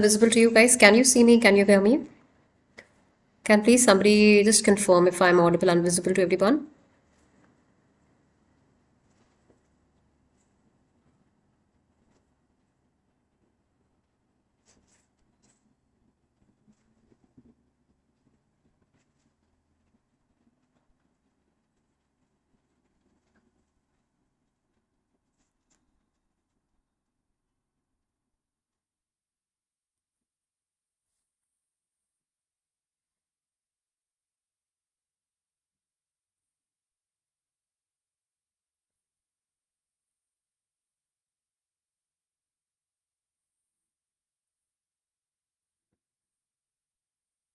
Visible to you guys? Can you see me? Can you hear me? Can please somebody just confirm if I'm audible and visible to everyone?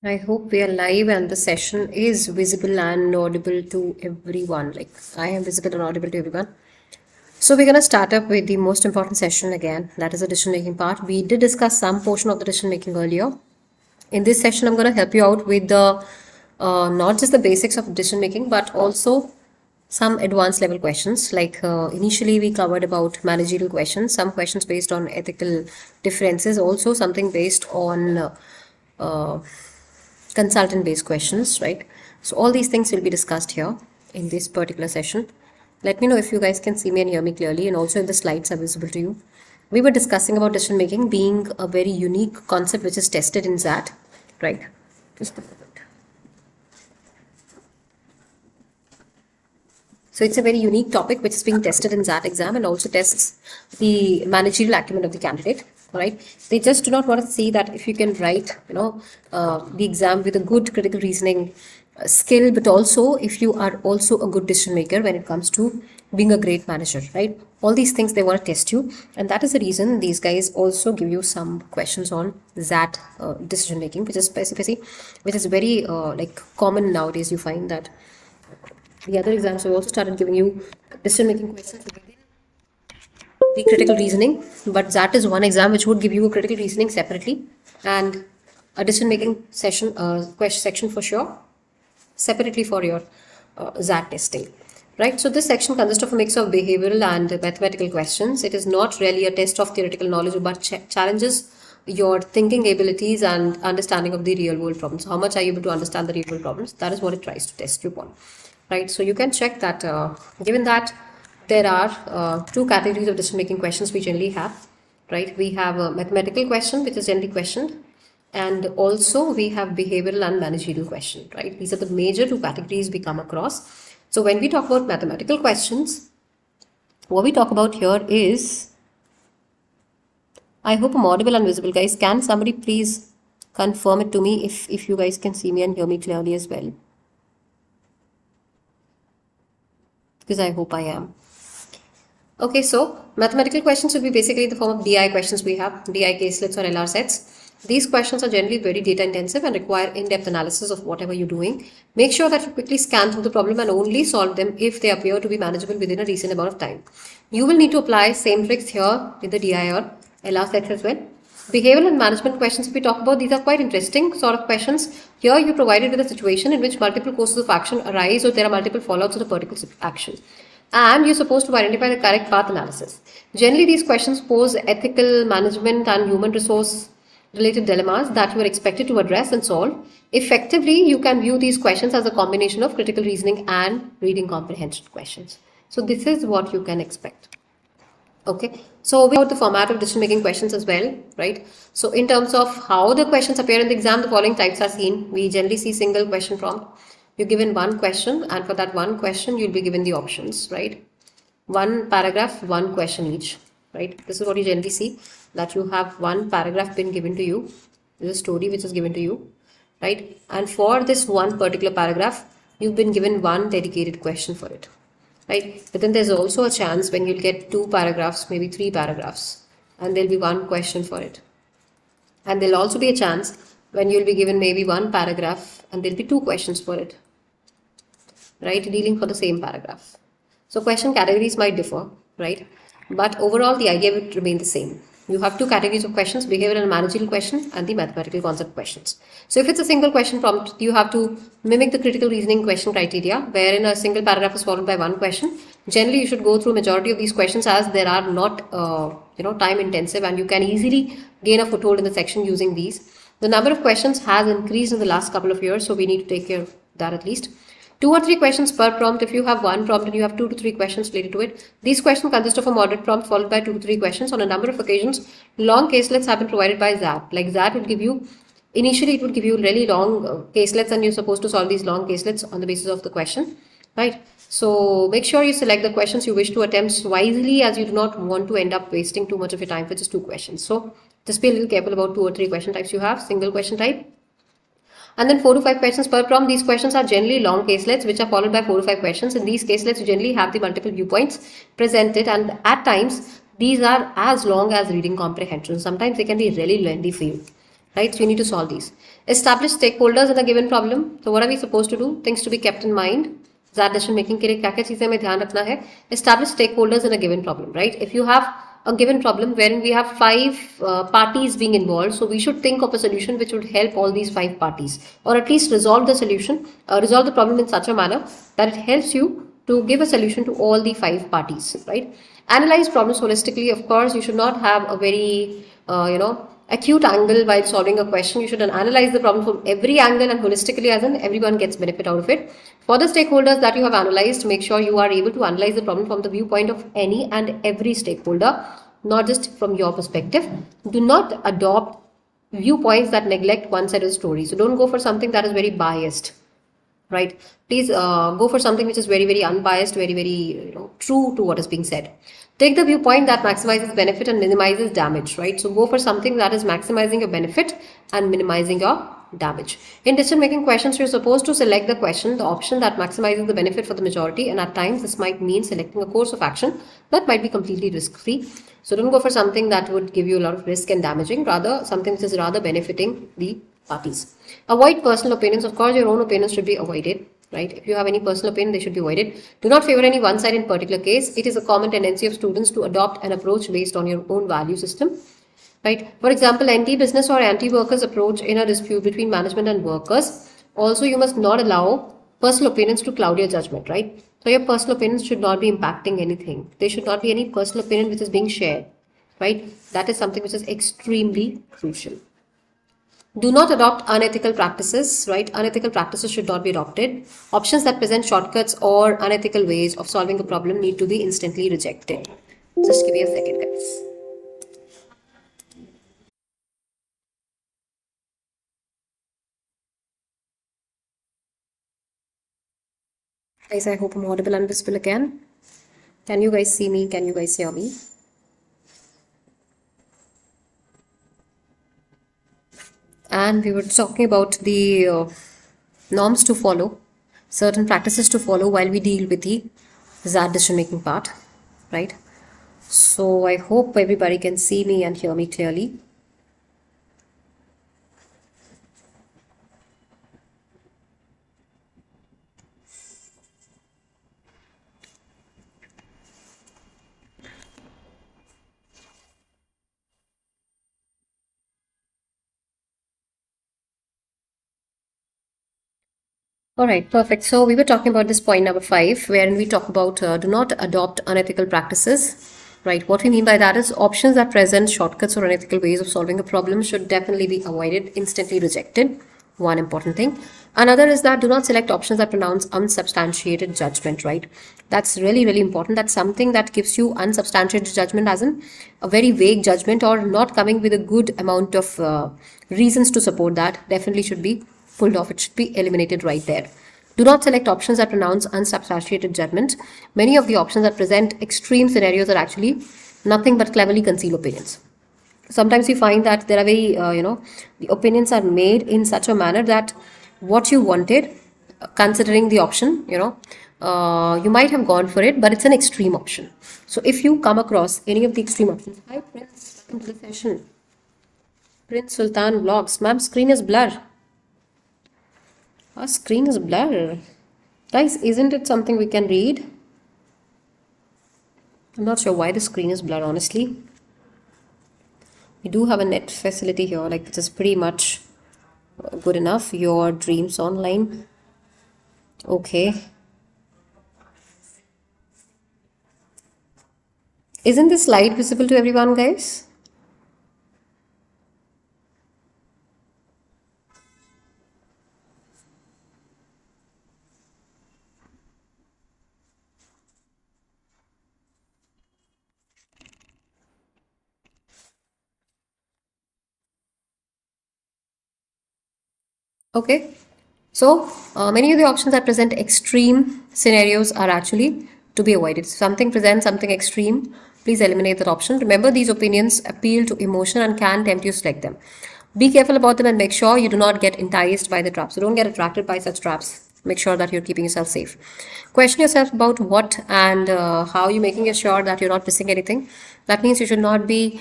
I hope we are live and the session is visible and audible to everyone. Like I am visible and audible to everyone. So we're going to start up with the most important session again. That is the decision making part. We did discuss some portion of the decision making earlier. In this session, I'm going to help you out with the not just the basics of decision making, but also some advanced level questions. Like initially we covered about managerial questions, some questions based on ethical differences, also something based on consultant based questions, right? So all these things will be discussed here in this particular session. Let me know if you guys can see me and hear me clearly, and also if the slides are visible to you. We were discussing about decision making being a very unique concept which is tested in XAT, right? Just a moment. So it's a very unique topic which is being tested in XAT exam and also tests the managerial acumen of the candidate, right? They just do not want to see that if you can write, the exam with a good critical reasoning skill, but also if you are also a good decision maker when it comes to being a great manager, right? All these things they want to test you, and that is the reason these guys also give you some questions on XAT decision making, which is specifically, which is very like common nowadays. You find that the other exams have also started giving you decision making questions within the critical reasoning, but XAT is one exam which would give you a critical reasoning separately and a decision making session question section for sure separately for your XAT testing, right? So this section consists of a mix of behavioral and mathematical questions. It is not really a test of theoretical knowledge, but challenges your thinking abilities and understanding of the real world problems. How much are you able to understand the real world problems? That is what it tries to test you upon, right? So you can check that given that there are two categories of decision making questions we generally have, right? We have a mathematical question which is generally questioned, and also we have behavioral and managerial question, right? These are the major two categories we come across. So when we talk about mathematical questions, what we talk about here is, I hope I'm audible and visible, guys. Can somebody please confirm it to me if you guys can see me and hear me clearly as well? Because I hope I am. Okay, so mathematical questions will be basically the form of DI questions we have, DI caselets or LR sets. These questions are generally very data intensive and require in-depth analysis of whatever you're doing. Make sure that you quickly scan through the problem and only solve them if they appear to be manageable within a recent amount of time. You will need to apply same tricks here with the DI or LR sets as well. Behavioral and management questions, if we talk about, these are quite interesting sort of questions. Here you're provided with a situation in which multiple courses of action arise or there are multiple fallouts of the particular action, and you're supposed to identify the correct path analysis. Generally, these questions pose ethical, management and human resource related dilemmas that you are expected to address and solve. Effectively, you can view these questions as a combination of critical reasoning and reading comprehension questions. So this is what you can expect. Okay, so we have the format of decision making questions as well, right? So in terms of how the questions appear in the exam, the following types are seen. We generally see single question prompt. You're given one question, and for that one question you'll be given the options, right? One paragraph, one question each, right? This is what you generally see, that you have one paragraph been given to you. This is a story which is given to you, right? And for this one particular paragraph, you've been given one dedicated question for it, right? But then there's also a chance when you'll get two paragraphs, maybe three paragraphs, and there'll be one question for it. And there'll also be a chance when you'll be given maybe one paragraph and there'll be two questions for it, right? Dealing for the same paragraph. So question categories might differ, right? But overall, the idea would remain the same. You have two categories of questions, behavioral and managerial question and the mathematical concept questions. So if it's a single question prompt, you have to mimic the critical reasoning question criteria, wherein a single paragraph is followed by one question. Generally, you should go through majority of these questions as there are not time intensive, and you can easily gain a foothold in the section using these. The number of questions has increased in the last couple of years, so we need to take care of that at least. 2 or 3 questions per prompt. If you have one prompt and you have 2 to 3 questions related to it, these questions consist of a moderate prompt followed by 2 to 3 questions. On a number of occasions, long caselets have been provided by XAT. Like XAT will give you, initially it would give you really long caselets, and you're supposed to solve these long caselets on the basis of the question, right? So make sure you select the questions you wish to attempt wisely, as you do not want to end up wasting too much of your time for just 2 questions. So just be a little careful about 2 or 3 question types you have, single question type. And then 4 to 5 questions per prompt. These questions are generally long caselets which are followed by 4 to 5 questions. In these caselets, you generally have the multiple viewpoints presented, and at times these are as long as reading comprehension. Sometimes they can be really lengthy for you, right? So you need to solve these. Establish stakeholders in a given problem. So what are we supposed to do? Things to be kept in mind. XAT decision making के लिए क्या-क्या चीजें हमें ध्यान रखना है? Establish stakeholders in a given problem, right? If you have a given problem wherein we have 5 parties being involved, so we should think of a solution which would help all these 5 parties, or at least resolve the solution, resolve the problem in such a manner that it helps you to give a solution to all the 5 parties, right? Analyze problems holistically. Of course, you should not have a very acute angle while solving a question. You should analyze the problem from every angle and holistically, as in everyone gets benefit out of it. For the stakeholders that you have analyzed, make sure you are able to analyze the problem from the viewpoint of any and every stakeholder, not just from your perspective. Do not adopt viewpoints that neglect one side of the story. So don't go for something that is very biased, right? Please go for something which is very, very unbiased, very, very true to what is being said. Take the viewpoint that maximizes benefit and minimizes damage, right? So go for something that is maximizing your benefit and minimizing your damage. In decision-making questions, you're supposed to select the option that maximizes the benefit for the majority, and at times this might mean selecting a course of action that might be completely risk-free. So don't go for something that would give you a lot of risk and damaging, rather something which is rather benefiting the parties. Avoid personal opinions. Of course, your own opinions should be avoided, right? If you have any personal opinion, they should be avoided. Do not favor any one side in particular case. It is a common tendency of students to adopt an approach based on your own value system, right? For example, anti-business or anti-workers approach in a dispute between management and workers. Also, you must not allow personal opinions to cloud your judgment, right? So your personal opinions should not be impacting anything. There should not be any personal opinion which is being shared, right? That is something which is extremely crucial. Do not adopt unethical practices, right? Unethical practices should not be adopted. Options that present shortcuts or unethical ways of solving a problem need to be instantly rejected. Just give me a second, guys. Guys, I hope I'm audible and visible again. Can you guys see me? Can you guys hear me? And we were talking about the norms to follow, certain practices to follow while we deal with the XAT decision making part, right? So I hope everybody can see me and hear me clearly. All right, perfect. So we were talking about this point number 5, wherein we talk about do not adopt unethical practices, right? What we mean by that is options that present shortcuts or unethical ways of solving a problem should definitely be avoided, instantly rejected. One important thing. Another is that do not select options that pronounce unsubstantiated judgment, right? That's really, really important. That's something that gives you unsubstantiated judgment, as in a very vague judgment or not coming with a good amount of reasons to support that. Definitely should be pulled off. It should be eliminated right there. Do not select options that pronounce unsubstantiated judgment. Many of the options that present extreme scenarios are actually nothing but cleverly concealed opinions. Sometimes you find that there are very, the opinions are made in such a manner that what you wanted, considering the option, you might have gone for it, but it's an extreme option. So if you come across any of the extreme options, hi Prince, welcome to the session. Prince Sultan Vlogs, ma'am, screen is blur. Our screen is blur. Guys, isn't it something we can read? I'm not sure why the screen is blur, honestly. We do have a net facility here, like this is pretty much good enough. Your dreams online. Okay. Isn't this slide visible to everyone, guys? Okay. So, many of the options that present extreme scenarios are actually to be avoided. If something presents something extreme, please eliminate that option. Remember, these opinions appeal to emotion and can tempt you to select them. Be careful about them and make sure you do not get enticed by the traps. So, don't get attracted by such traps. Make sure that you're keeping yourself safe. Question yourself about what and how you're making sure that you're not missing anything. That means you should not be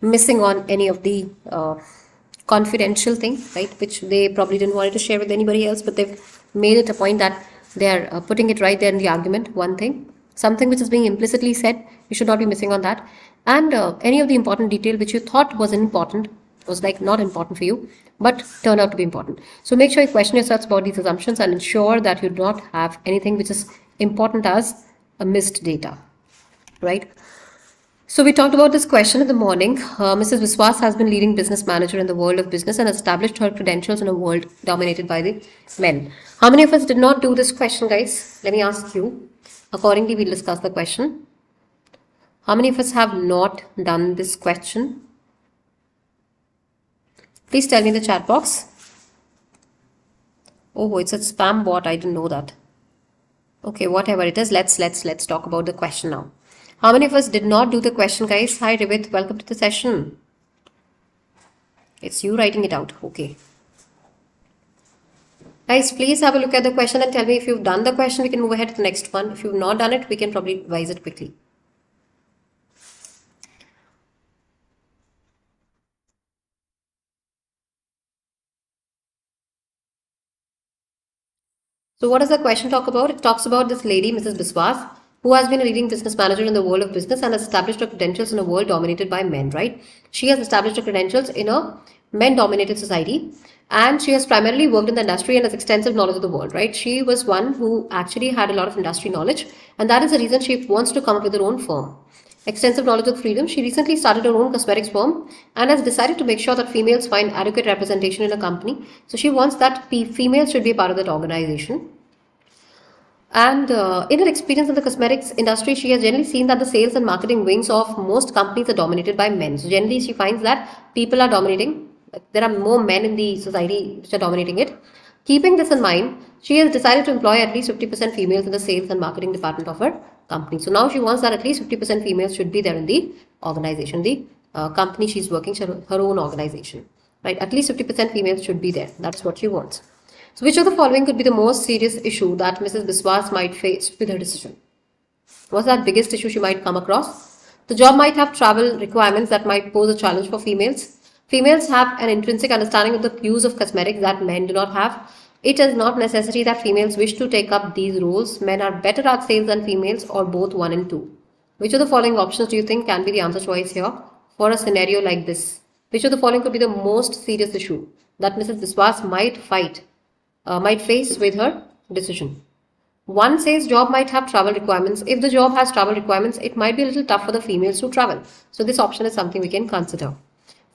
missing on any of the confidential thing, right, which they probably didn't want to share with anybody else, but they've made it a point that they're putting it right there in the argument. One thing, something which is being implicitly said, you should not be missing on that. And any of the important detail which you thought was important was like not important for you, but turned out to be important. So make sure you question yourselves about these assumptions and ensure that you do not have anything which is important as a missed data, right? So we talked about this question in the morning. Mrs. Biswas has been leading business manager in the world of business and has established her credentials in a world dominated by the men. How many of us did not do this question, guys? Let me ask you. Accordingly, we'll discuss the question. How many of us have not done this question? Please tell me in the chat box. Oh, it's a spam bot. I didn't know that. Okay, whatever it is, let's talk about the question now. How many of us did not do the question, guys? Hi, Rivit. Welcome to the session. It's you writing it out. Okay. Guys, please have a look at the question and tell me if you've done the question. We can move ahead to the next one. If you've not done it, we can probably revise it quickly. So what does the question talk about? It talks about this lady, Mrs. Biswas, who has been a leading business manager in the world of business and has established her credentials in a world dominated by men, right? She has established her credentials in a men-dominated society, and she has primarily worked in the industry and has extensive knowledge of the world, right? She was one who actually had a lot of industry knowledge, and that is the reason she wants to come up with her own firm. Extensive knowledge of freedom, she recently started her own cosmetics firm and has decided to make sure that females find adequate representation in a company. So she wants that females should be a part of that organization. And in her experience in the cosmetics industry, she has generally seen that the sales and marketing wings of most companies are dominated by men. So generally, she finds that people are dominating. There are more men in the society which are dominating it. Keeping this in mind, she has decided to employ at least 50% females in the sales and marketing department of her company. So now she wants that at least 50% females should be there in the organization, the company she's working, her own organization, right? At least 50% females should be there. That's what she wants. So which of the following could be the most serious issue that Mrs. Biswas might face with her decision? What's that biggest issue she might come across? The job might have travel requirements that might pose a challenge for females. Females have an intrinsic understanding of the use of cosmetics that men do not have. It is not necessary that females wish to take up these roles. Men are better at sales than females, or both 1 and 2. Which of the following options do you think can be the answer choice here for a scenario like this? Which of the following could be the most serious issue that Mrs. Biswas might face with her decision? One says job might have travel requirements. If the job has travel requirements, it might be a little tough for the females to travel. So this option is something we can consider.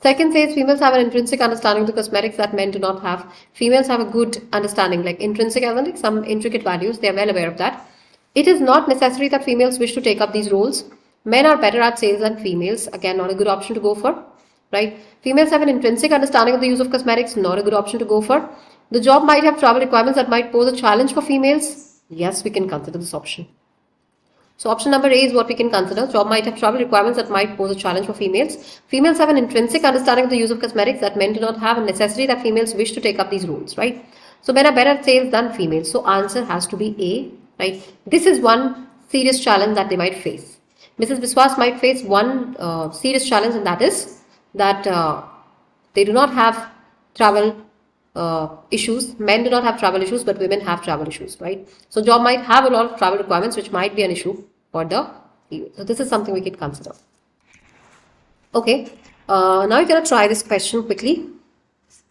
Second says females have an intrinsic understanding of the cosmetics that men do not have. Females have a good understanding, like intrinsic as in like some intricate values. They are well aware of that. It is not necessary that females wish to take up these roles. Men are better at sales than females. Again, not a good option to go for, right? Females have an intrinsic understanding of the use of cosmetics. Not a good option to go for. The job might have travel requirements that might pose a challenge for females. Yes, we can consider this option. So option number A is what we can consider. Job might have travel requirements that might pose a challenge for females. Females have an intrinsic understanding of the use of cosmetics that men do not have, and necessary that females wish to take up these roles, right? So men are better at sales than females. So answer has to be A, right? This is one serious challenge that they might face. Mrs. Biswas might face one serious challenge, and that is that they do not have travel issues. Men do not have travel issues, but women have travel issues, right? So job might have a lot of travel requirements, which might be an issue for the female. So this is something we can consider. Okay, now you're going to try this question quickly.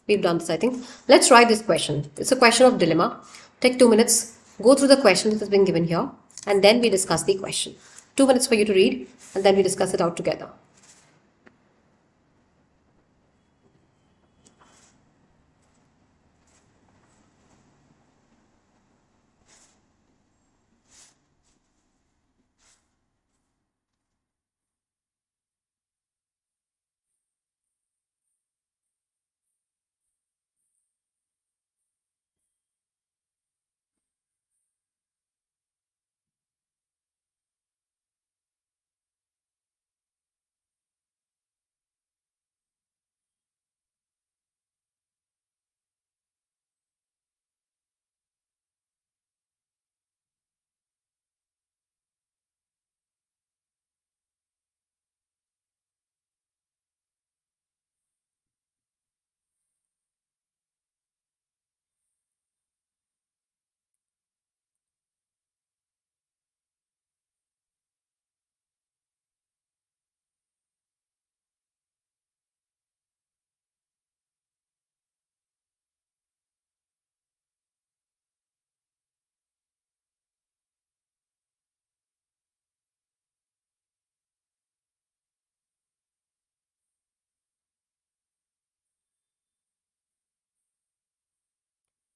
We've done this, I think. Let's try this question. It's a question of dilemma. Take 2 minutes, go through the question that has been given here, and then we discuss the question. 2 minutes for you to read, and then we discuss it out together.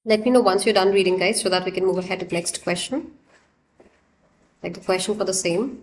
Let me know once you're done reading, guys, so that we can move ahead to the next question. Like the question for the same.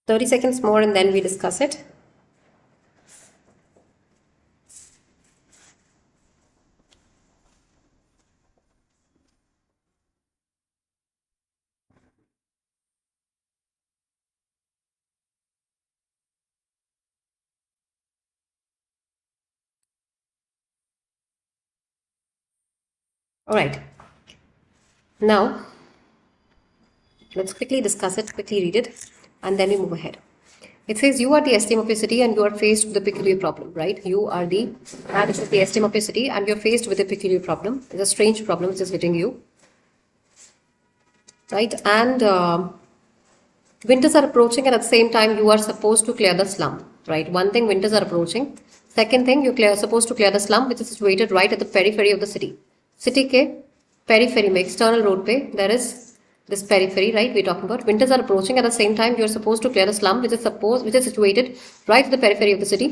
"30 seconds more and then we discuss it." All right. Now, let's quickly discuss it, quickly read it, and then we move ahead. It says, "You are the STM of your city and you are faced with a peculiar problem," right? You are the, and this is the STM of your city and you're faced with a peculiar problem. It's a strange problem which is hitting you, right? And winters are approaching, and at the same time, you are supposed to clear the slum, right? One thing, winters are approaching. Second thing, you're supposed to clear the slum, which is situated right at the periphery of the city. City ke periphery mein, external road pe, there is this periphery, right? We're talking about winters are approaching. At the same time, you're supposed to clear the slum, which is situated right at the periphery of the city.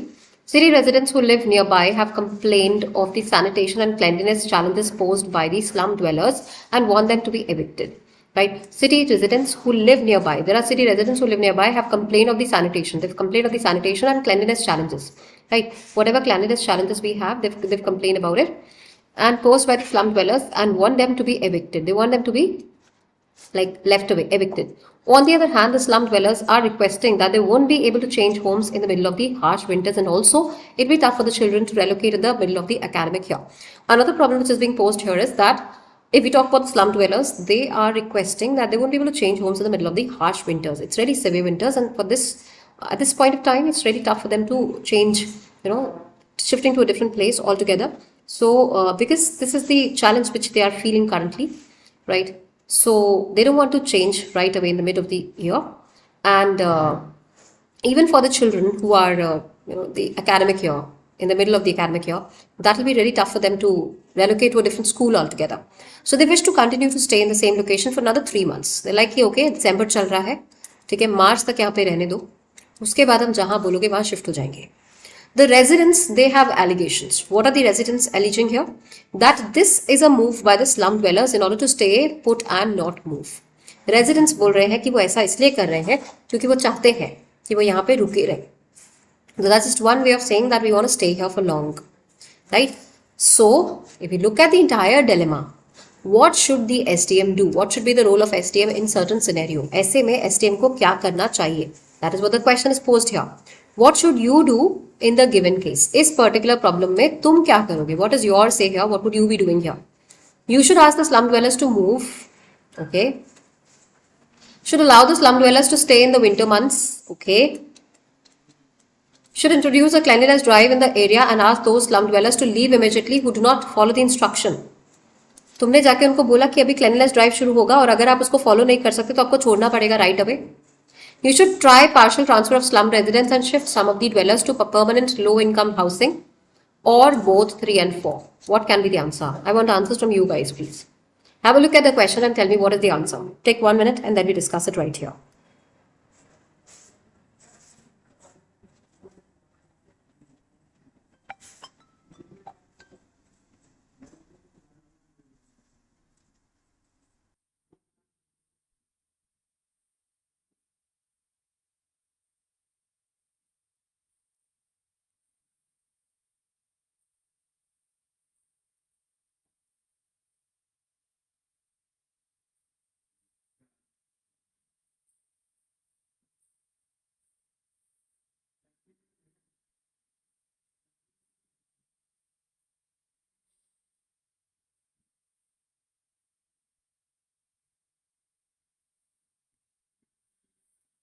City residents who live nearby have complained of the sanitation and cleanliness challenges posed by the slum dwellers and want them to be evicted. Right? City residents who live nearby. There are city residents who live nearby have complained of the sanitation. They've complained of the sanitation and cleanliness challenges. Right? Whatever cleanliness challenges we have, they've complained about it and posed by the slum dwellers and want them to be evicted. They want them to be like left away, evicted. On the other hand, the slum dwellers are requesting that they won't be able to change homes in the middle of the harsh winters, and also it'll be tough for the children to relocate in the middle of the academic year. Another problem which is being posed here is that if we talk about the slum dwellers, they are requesting that they won't be able to change homes in the middle of the harsh winters. It's really severe winters, and for this, at this point of time, it's really tough for them to change, shifting to a different place altogether. So, because this is the challenge which they are feeling currently, right? So, they don't want to change right away in the middle of the year. And even for the children who are, the academic year, in the middle of the academic year, that will be really tough for them to relocate to a different school altogether. So they wish to continue to stay in the same location for another 3 months. They're like, okay, December चल रहा है, ठीक है, मार्च तक यहाँ पे रहने दो, उसके बाद हम जहाँ बोलोगे वहाँ शिफ्ट हो जाएंगे. The residents, they have allegations. What are the residents alleging here? That this is a move by the slum dwellers in order to stay put and not move. Residents बोल रहे हैं कि वो ऐसा इसलिए कर रहे हैं क्योंकि वो चाहते हैं कि वो यहाँ पे रुके रहें. So that's just one way of saying that we want to stay here for long, right? So if we look at the entire dilemma, what should the STM do? What should be the role of STM in certain scenario? ऐसे में STM को क्या करना चाहिए? That is what the question is posed here. What should you do in the given case? इस particular problem में तुम क्या करोगे? What is your say here? What would you be doing here? You should ask the slum dwellers to move. Okay. Should allow the slum dwellers to stay in the winter months. Okay. Should introduce a cleanliness drive in the area and ask those slum dwellers to leave immediately who do not follow the instruction. तुमने जाके उनको बोला कि अभी क्लेanliness drive शुरू होगा और अगर आप उसको फॉलो नहीं कर सकते तो आपको छोड़ना पड़ेगा right away. You should try partial transfer of slum residents and shift some of the dwellers to permanent low-income housing, or both 3 and 4. What can be the answer? I want answers from you guys, please. Have a look at the question and tell me what is the answer. Take 1 minute and then we discuss it right here.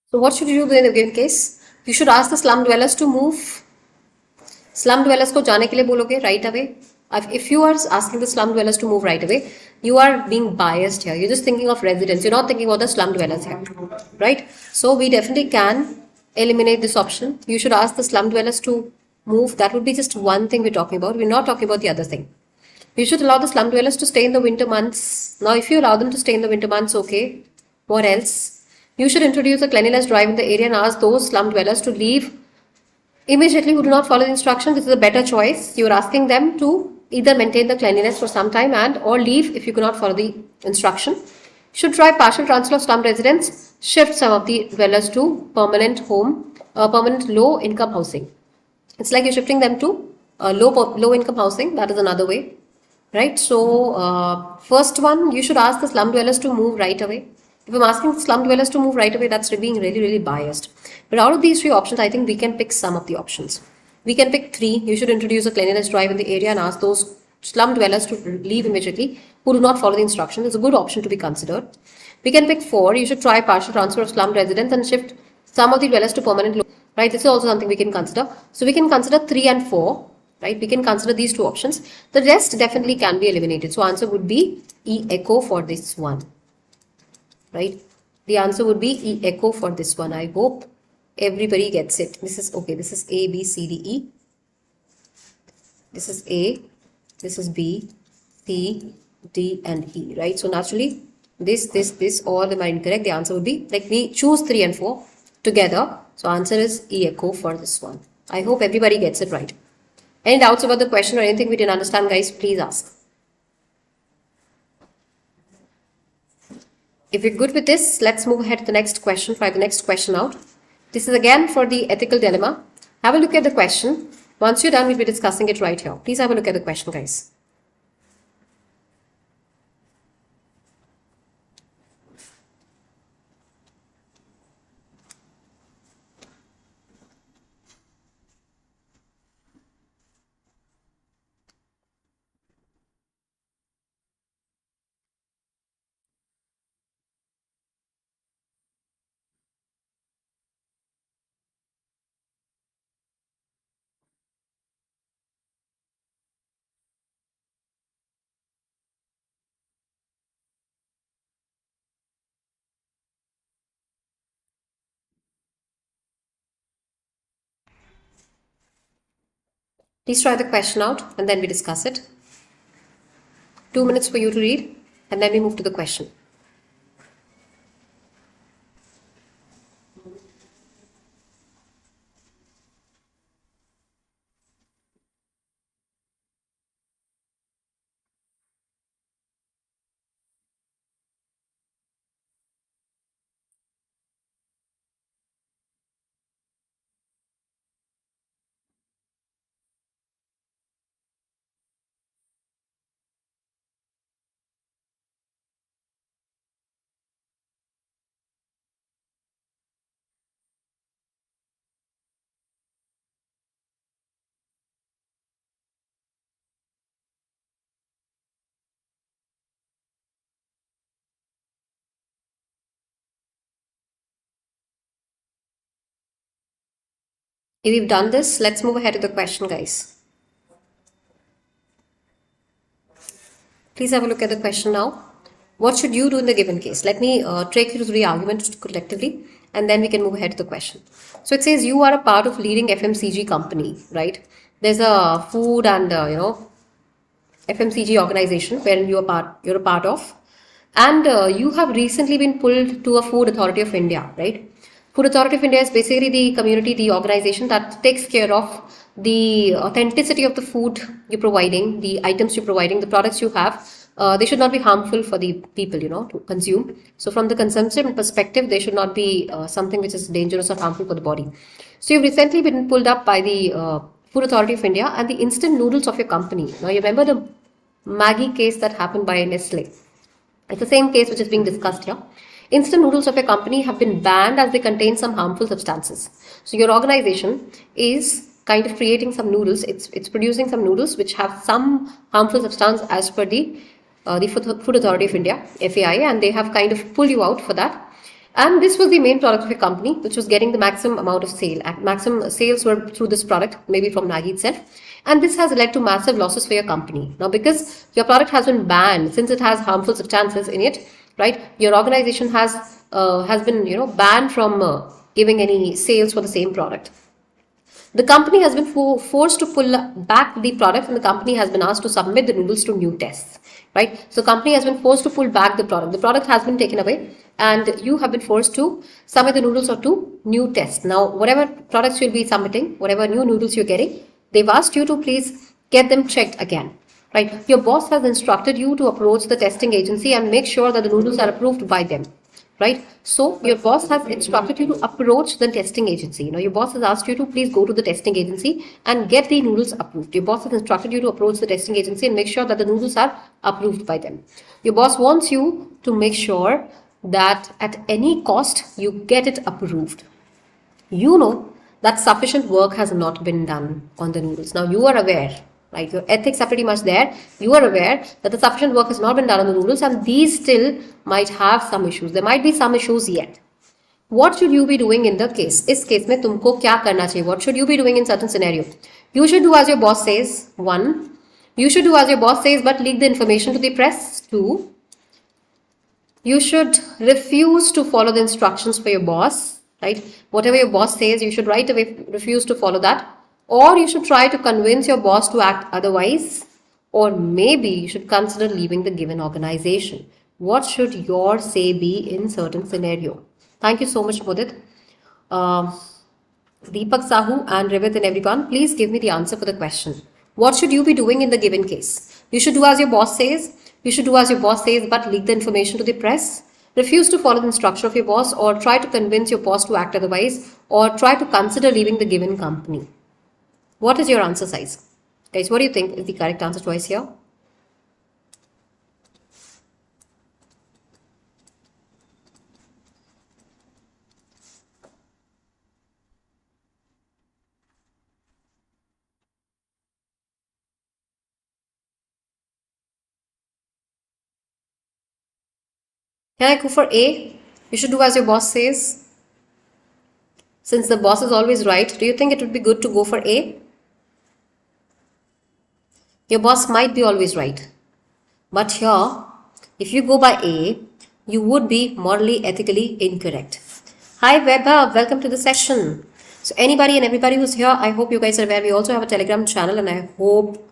So what should you do in the given case? You should ask the slum dwellers to move. Slum dwellers को जाने के लिए बोलोगे right away. If you are asking the slum dwellers to move right away, you are being biased here. You're just thinking of residents. You're not thinking about the slum dwellers here, right? So we definitely can eliminate this option. You should ask the slum dwellers to move. That would be just one thing we're talking about. We're not talking about the other thing. You should allow the slum dwellers to stay in the winter months. Now, if you allow them to stay in the winter months, okay. What else? You should introduce a cleanliness drive in the area and ask those slum dwellers to leave immediately who do not follow the instruction. This is a better choice. You are asking them to either maintain the cleanliness for some time and or leave if you cannot follow the instruction. Should try partial transfer of slum residents. Shift some of the dwellers to permanent low income housing. It's like you're shifting them to low income housing. That is another way, right? So first one, you should ask the slum dwellers to move right away. If I'm asking the slum dwellers to move right away, that's being really biased. But out of these three options, I think we can pick some of the options. We can pick 3. You should introduce a cleanliness drive in the area and ask those slum dwellers to leave immediately who do not follow the instructions. It's a good option to be considered. We can pick 4. You should try partial transfer of slum residents and shift some of the dwellers to permanent low. Right, this is also something we can consider. So we can consider 3 and 4. Right, we can consider these 2 options. The rest definitely can be eliminated. So answer would be E echo for this one. Right, the answer would be E echo for this one. I hope everybody gets it. This is okay. This is A, B, C, D, E. This is A. This is B, C, D, and E. Right. So naturally, this, all of them are incorrect. The answer would be, like, we choose 3 and 4 together. So answer is E echo for this one. I hope everybody gets it right. Any doubts about the question or anything we didn't understand, guys, please ask. If you're good with this, let's move ahead to the next question. Try the next question out. This is again for the ethical dilemma. Have a look at the question. Once you're done, we'll be discussing it right here. Please have a look at the question, guys. Please try the question out and then we discuss it. 2 minutes for you to read and then we move to the question. Okay, we've done this. Let's move ahead to the question, guys. Please have a look at the question now. What should you do in the given case? Let me take you through the argument collectively, and then we can move ahead to the question. So it says you are a part of leading FMCG company, right? There's a food and FMCG organization where you're a part of, and you have recently been pulled to a Food Authority of India, right? Food Authority of India is basically the community, the organization that takes care of the authenticity of the food you're providing, the items you're providing, the products you have. They should not be harmful for the people, to consume. So from the consumption perspective, they should not be something which is dangerous or harmful for the body. So you've recently been pulled up by the Food Authority of India and the instant noodles of your company. Now you remember the Maggie case that happened by Nestle. It's the same case which is being discussed here. Instant noodles of your company have been banned as they contain some harmful substances. So your organization is kind of creating some noodles. It's producing some noodles which have some harmful substance as per the Food Authority of India, FAI, and they have kind of pulled you out for that. And this was the main product of your company, which was getting the maximum amount of sale. Maximum sales were through this product, maybe from Maggi itself. And this has led to massive losses for your company. Now, because your product has been banned, since it has harmful substances in it, right? Your organization has been, banned from giving any sales for the same product. The company has been forced to pull back the product, and the company has been asked to submit the noodles to new tests, right? So company has been forced to pull back the product. The product has been taken away, and you have been forced to submit the noodles or to new tests. Now, whatever products you'll be submitting, whatever new noodles you're getting, they've asked you to please get them checked again, right? Your boss has instructed you to approach the testing agency and make sure that the noodles are approved by them, right? So your boss has instructed you to approach the testing agency. Your boss has asked you to please go to the testing agency and get the noodles approved. Your boss has instructed you to approach the testing agency and make sure that the noodles are approved by them. Your boss wants you to make sure that at any cost you get it approved. You know that sufficient work has not been done on the noodles. Now you are aware, right? Your ethics are pretty much there. You are aware that the sufficient work has not been done on the noodles, and these still might have some issues. There might be some issues yet. What should you be doing in the case? इस case में तुमको क्या करना चाहिए? What should you be doing in certain scenario? You should do as your boss says. 1. You should do as your boss says but leak the information to the press. 2. You should refuse to follow the instructions for your boss, right? Whatever your boss says, you should right away refuse to follow that. Or you should try to convince your boss to act otherwise. Or maybe you should consider leaving the given organization. What should your say be in certain scenario? Thank you so much, Mudit. Deepak Sahu and Rivit and everyone, please give me the answer for the question. What should you be doing in the given case? You should do as your boss says. You should do as your boss says but leak the information to the press. Refuse to follow the instruction of your boss, or try to convince your boss to act otherwise, or try to consider leaving the given company. What is your answer size? Guys, what do you think is the correct answer choice here? Can I go for A? You should do as your boss says. Since the boss is always right, do you think it would be good to go for A? Your boss might be always right. But here, if you go by A, you would be morally, ethically incorrect. Hi Webber, welcome to the session. So anybody and everybody who's here, I hope you guys are aware. We also have a Telegram channel, and I hope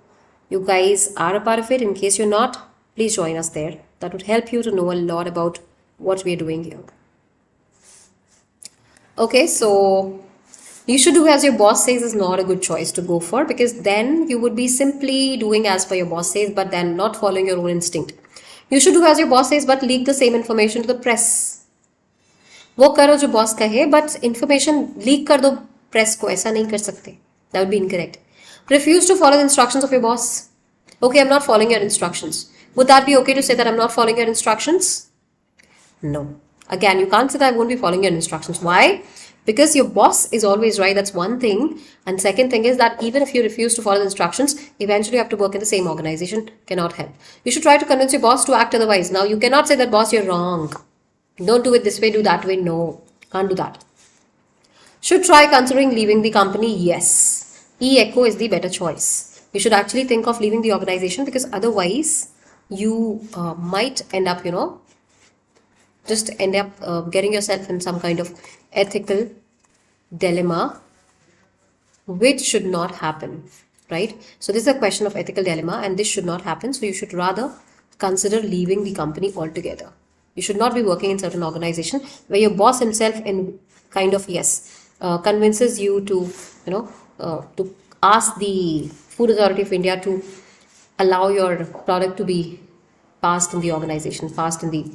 you guys are a part of it. In case you're not, please join us there. That would help you to know a lot about what we're doing here. Okay, so you should do as your boss says is not a good choice to go for, because then you would be simply doing as per your boss says but then not following your own instinct. You should do as your boss says but leak the same information to the press. वो करो जो boss कहे, but information leak कर दो press को, ऐसा नहीं कर सकते. That would be incorrect. Refuse to follow the instructions of your boss. Okay, I'm not following your instructions. Would that be okay to say that I'm not following your instructions? No. Again, you can't say that I won't be following your instructions. Why? Because your boss is always right. That's one thing. And second thing is that even if you refuse to follow the instructions, eventually you have to work in the same organization. Cannot help. You should try to convince your boss to act otherwise. Now, you cannot say that, boss, you're wrong. Don't do it this way, do that way. No, can't do that. Should try considering leaving the company? Yes. E-echo is the better choice. You should actually think of leaving the organization, because otherwise you might end up, just end up getting yourself in some kind of ethical dilemma, which should not happen, right? So this is a question of ethical dilemma, and this should not happen. So you should rather consider leaving the company altogether. You should not be working in certain organization where your boss himself in kind of, yes, convinces you to, to ask the Food Authority of India to allow your product to be passed in the organization, passed in the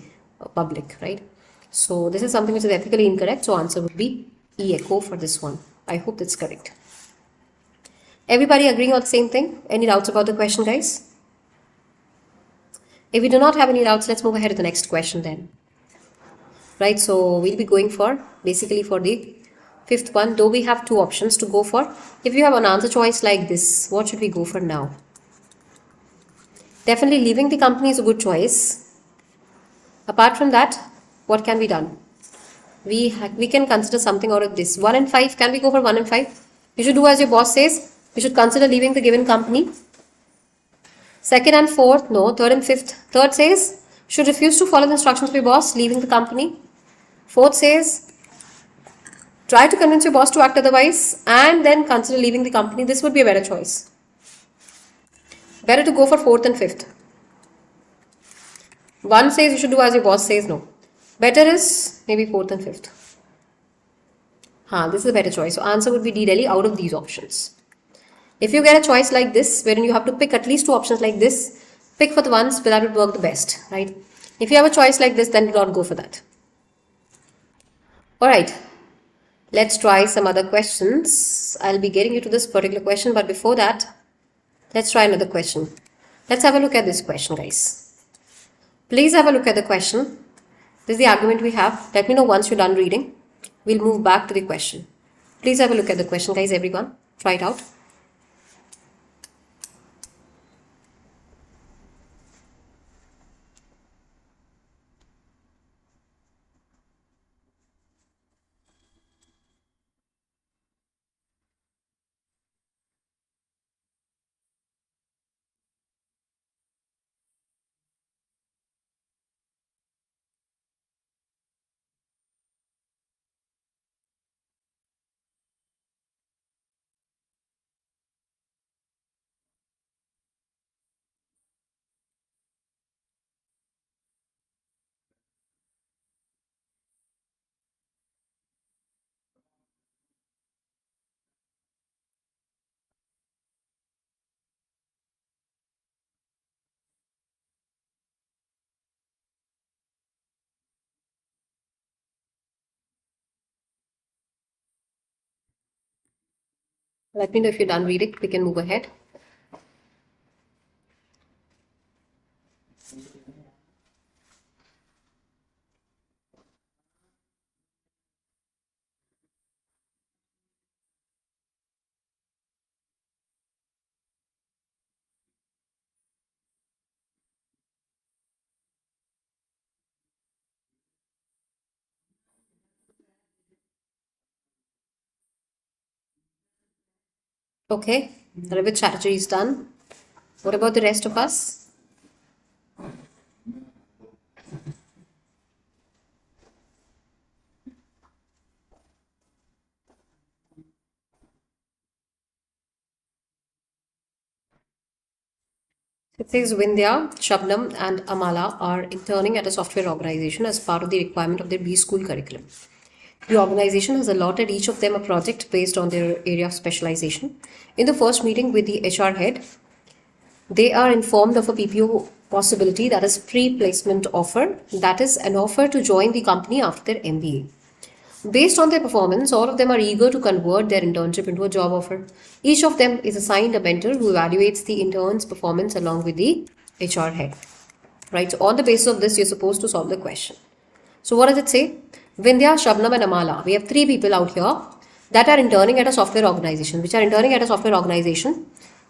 public, right? So this is something which is ethically incorrect. So answer would be E-echo for this one. I hope that's correct. Everybody agreeing on the same thing? Any doubts about the question, guys? If we do not have any doubts, let's move ahead to the next question then. Right, so we'll be going for basically for the fifth one, though we have two options to go for. If you have an answer choice like this, what should we go for now? Definitely leaving the company is a good choice. Apart from that, what can be done? We can consider something out of this. 1 and 5, can we go for 1 and 5? You should do as your boss says. You should consider leaving the given company. Second and fourth, no. Third and fifth. Third says, should refuse to follow the instructions of your boss, leaving the company. Fourth says, try to convince your boss to act otherwise and then consider leaving the company. This would be a better choice. Better to go for fourth and fifth. One says you should do as your boss says, no. Better is maybe fourth and fifth. This is a better choice. So answer would be D, Delhi, out of these options. If you get a choice like this, wherein you have to pick at least two options like this, pick for the ones that would work the best, right? If you have a choice like this, then do not go for that. Alright, let's try some other questions. I'll be getting you to this particular question, but before that, let's try another question. Let's have a look at this question, guys. Please have a look at the question. This is the argument we have. Let me know once you're done reading. We'll move back to the question. Please have a look at the question, guys, everyone. Try it out. Let me know if you're done reading. We can move ahead. Okay, Ravit Chatterjee is done. What about the rest of us? It says Vindhya, Shabnam and Amala are interning at a software organization as part of the requirement of their B school curriculum. The organization has allotted each of them a project based on their area of specialization. In the first meeting with the HR head, they are informed of a PPO possibility, that is pre-placement offer, that is an offer to join the company after their MBA. Based on their performance, all of them are eager to convert their internship into a job offer. Each of them is assigned a mentor who evaluates the intern's performance along with the HR head. Right, so on the basis of this, you're supposed to solve the question. So what does it say? Vindhya, Shabnam and Amala. We have three people out here that are interning at a software organization,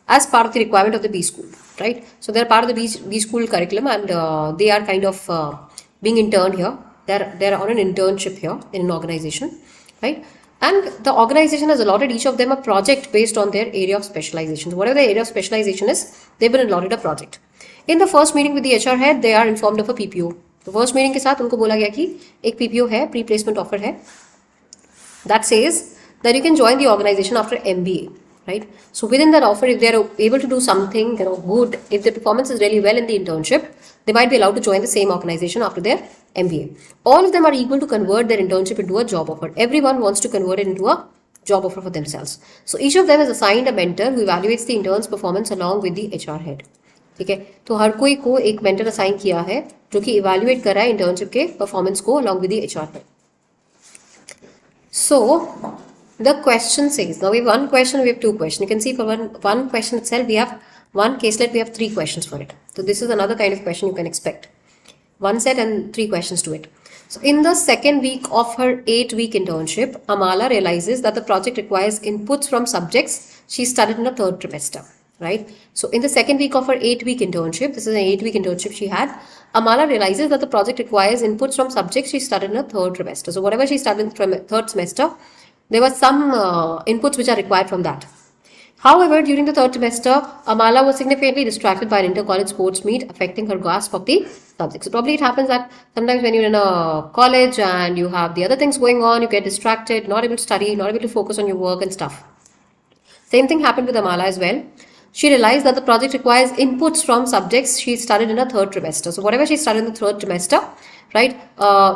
as part of the requirement of the B school, right? So they're part of the B school curriculum, and they are kind of being interned here. They're on an internship here in an organization, right? And the organization has allotted each of them a project based on their area of specialization. So whatever the area of specialization is, they've been allotted a project. In the first meeting with the HR head, they are informed of a PPO. The first meeting के साथ उनको बोला गया कि एक PPO है, pre-placement offer है, that says that you can join the organization after MBA, right? So within that offer, if they are able to do something, good, if their performance is really well in the internship, they might be allowed to join the same organization after their MBA. All of them are equal to convert their internship into a job offer. Everyone wants to convert it into a job offer for themselves. So each of them is assigned a mentor who evaluates the intern's performance along with the HR head. ठीक है, तो हर कोई को एक mentor assign किया है जो कि इवैल्यूएट कर रहा है इंटर्नशिप के परफॉर्मेंस को along with the HR head. So the question says, now we have one question, we have two questions. You can see for one question itself, we have one caselet, we have three questions for it. So this is another kind of question you can expect. One set and three questions to it. So in the second week of her 8-week internship, Amala realizes that the project requires inputs from subjects she studied in the third trimester, right? So in the second week of her 8-week internship, this is an 8-week internship she had, Amala realizes that the project requires inputs from subjects she studied in the third trimester. So whatever she studied in the third semester, there were some inputs which are required from that. However, during the third semester, Amala was significantly distracted by an inter-college sports meet, affecting her grasp of the subject. So probably it happens that sometimes when you're in a college and you have the other things going on, you get distracted, not able to study, not able to focus on your work and stuff. Same thing happened with Amala as well. She realized that the project requires inputs from subjects she studied in a third trimester. So whatever she studied in the third trimester, right,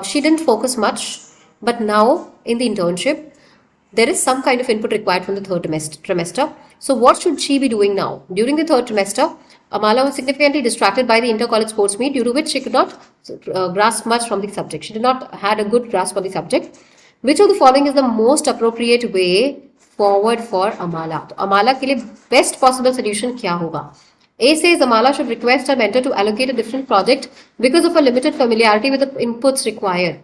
she didn't focus much. But now in the internship, there is some kind of input required from the third trimester. So what should she be doing now? During the third trimester, Amala was significantly distracted by the inter-college sports meet, due to which she could not grasp much from the subject. She did not had a good grasp on the subject. Which of the following is the most appropriate way forward for Amala? तो Amala के लिए best possible solution क्या होगा? A says Amala should request her mentor to allocate a different project because of her limited familiarity with the inputs required.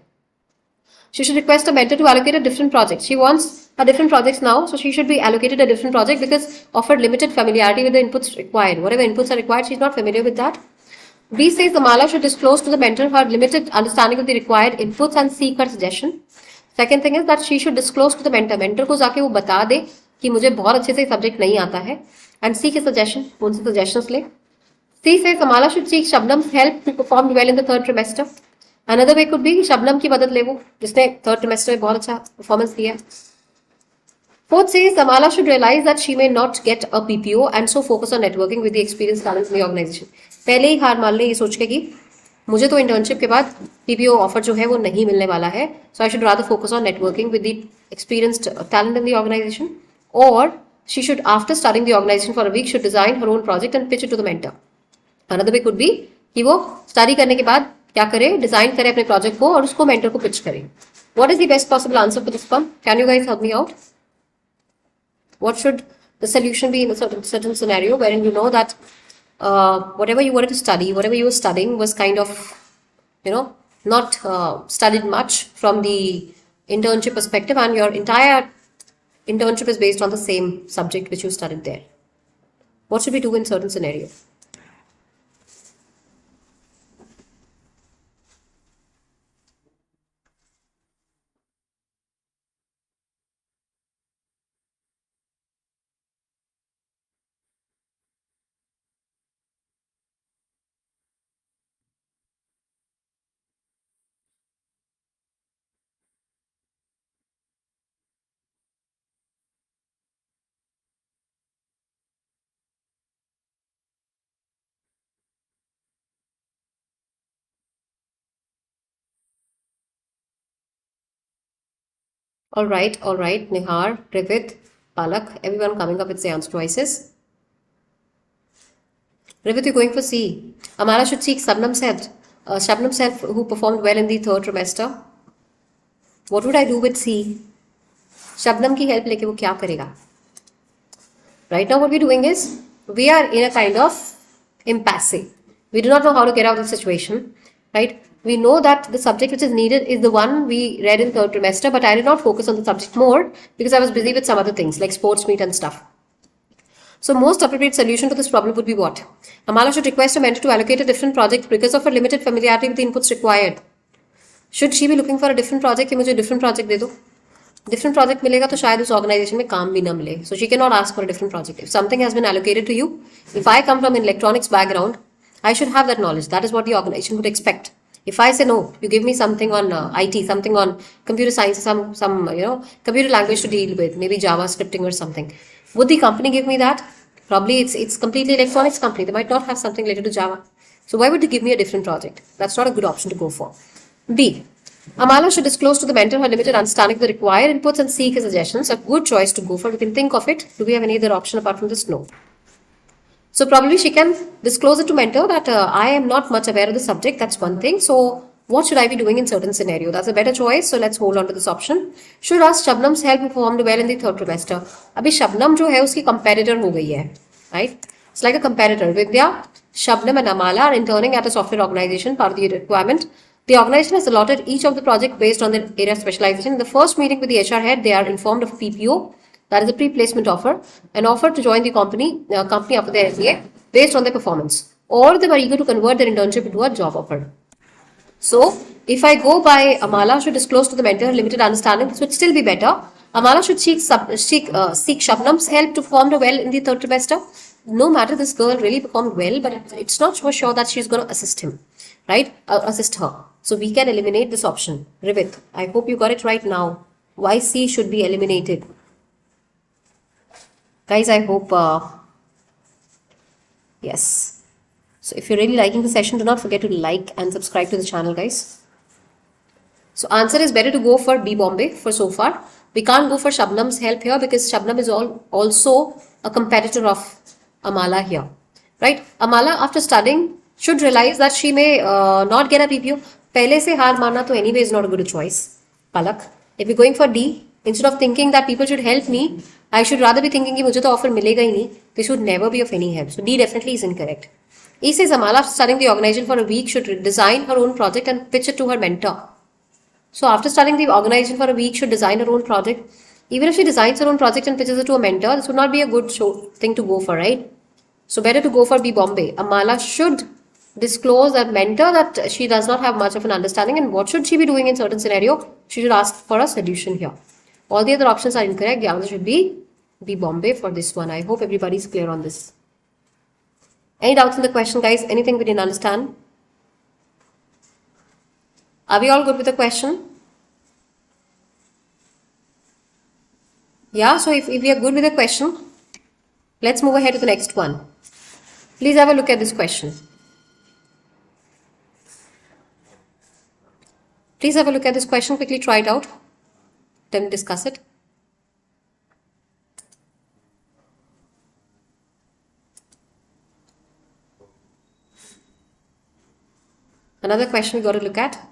She should request a mentor to allocate a different project. She wants a different projects now, so she should be allocated a different project because of her limited familiarity with the inputs required. Whatever inputs are required, she's not familiar with that. B says Amala should disclose to the mentor her limited understanding of the required inputs and seek her suggestion. Second thing is that she should disclose to the mentor. Mentor को जाके वो बता दे कि मुझे बहुत अच्छे से subject नहीं आता है, and seek a suggestion. उनसे suggestions ले. C says Amala should seek Shabnam's help to perform well in the third trimester. Another way could be Shabnam की मदद ले वो जिसने third trimester में बहुत अच्छा performance दिया. Fourth says Amala should realize that she may not get a PPO and so focus on networking with the experienced talents in the organization. पहले ही हार मान ले ये सोच के कि मुझे तो इंटर्नशिप के बाद PPO ऑफर जो है वो नहीं मिलने वाला है, so I should rather focus on networking with the experienced talent in the organization. Or she should, after studying the organization for a week, should design her own project and pitch it to the mentor. Another way could be कि वो study करने के बाद क्या करे, design करे अपने project को और उसको मेंटर को पिच करे. What is the best possible answer for this one? Can you guys help me out? What should the solution be in a certain scenario wherein you know that whatever you wanted to study, whatever you were studying was kind of, not studied much from the internship perspective, and your entire internship is based on the same subject which you studied there. What should we do in certain scenario? All right, Nihar, Rivit, Palak, everyone coming up with the answer choices. Rivit, you're going for C. Amala should seek Shabnam's help, who performed well in the third trimester. What would I do with C? Shabnam की help लेके वो क्या करेगा? Right now what we're doing is, we are in a kind of impasse. We do not know how to get out of the situation, right? We know that the subject which is needed is the one we read in third trimester, but I did not focus on the subject more because I was busy with some other things like sports meet and stuff. So most appropriate solution to this problem would be what? Amala should request a mentor to allocate a different project because of her limited familiarity with the inputs required. Should she be looking for a different project? कि मुझे different project दे दो. different project मिलेगा तो शायद उस organization में काम भी ना मिले. So she cannot ask for a different project. If something has been allocated to you, if I come from an electronics background, I should have that knowledge. That is what the organization would expect. If I say no, you give me something on IT, something on computer science, some computer language to deal with, maybe Java scripting or something. Would the company give me that? Probably it's completely electronics company. They might not have something related to Java. So why would they give me a different project? That's not a good option to go for. B. Amala should disclose to the mentor her limited understanding of the required inputs and seek his suggestions. A good choice to go for. We can think of it. Do we have any other option apart from this? No. So probably she can disclose it to mentor that I am not much aware of the subject. That's one thing. So what should I be doing in certain scenario? That's a better choice. So let's hold on to this option. Should ask Shabnam's help performed well in the third trimester. Abhi Shabnam jo hai uski competitor ho gayi hai, right? It's like a competitor. Vidya, Shabnam and Amala are interning at a software organization, part of the requirement. The organization has allotted each of the project based on their area of specialization. In the first meeting with the HR head, they are informed of PPO, that is a pre-placement offer, an offer to join the company after their MBA based on their performance. Or they were eager to convert their internship into a job offer. So, if I go by Amala should disclose to the mentor limited understanding, this would still be better. Amala should seek Shabnam's help to perform well in the third trimester. No matter this girl really performed well, but it's not for sure that she's going to assist him, right? Assist her. So we can eliminate this option. Rivit, I hope you got it right now. Why C should be eliminated? Guys, I hope, yes. So if you're really liking the session, do not forget to like and subscribe to the channel, guys. So answer is better to go for B Bombay for so far. We can't go for Shabnam's help here because Shabnam is also a competitor of Amala here, right? Amala, after studying, should realize that she may not get a PPO. Pehle se haar marna to anyway is not a good choice. Palak. If you're going for D, instead of thinking that people should help me, I should rather be thinking कि मुझे तो offer मिलेगा ही नहीं. This would never be of any help. So D definitely is incorrect. E says Amala, after studying the organization for a week, should design her own project and pitch it to her mentor. So after studying the organization for a week, should design her own project. Even if she designs her own project and pitches it to a mentor, this would not be a good thing to go for, right? So better to go for B Bombay. Amala should disclose that mentor that she does not have much of an understanding and what should she be doing in certain scenario. She should ask for a solution here. All the other options are incorrect. The answer should be B Bombay for this one. I hope everybody is clear on this. Any doubts in the question, guys? Anything we didn't understand? Are we all good with the question? Yeah, so if we are good with the question, let's move ahead to the next one. Please have a look at this question. Please have a look at this question. Quickly try it out. Then discuss it. Another question we got to look at.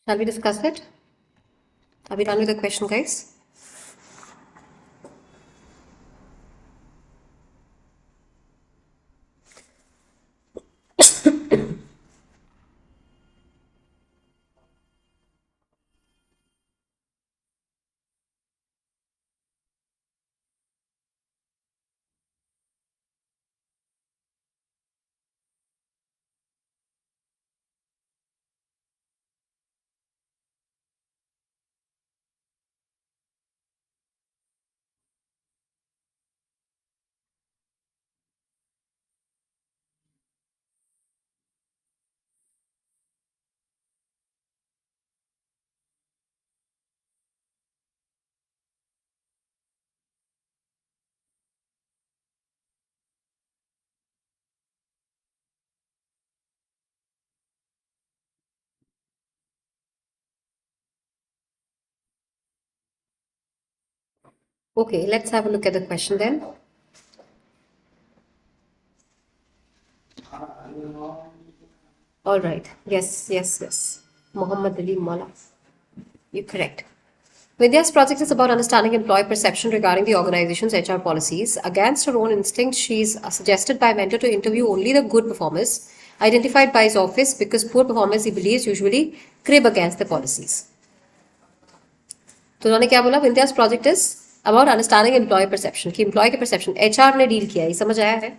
Shall we discuss it? Are we done with the question, guys? Okay, let's have a look at the question then. All right. Yes. Muhammad Ali Mala. You're correct. Vidya's project is about understanding employee perception regarding the organization's HR policies. Against her own instinct, she is suggested by a mentor to interview only the good performers, identified by his office because poor performers, he believes, usually crib against the policies. तो उन्होंने क्या बोला? Vindhya's project is about understanding employee perception कि employee के perception HR ने deal किया है, समझ आया है?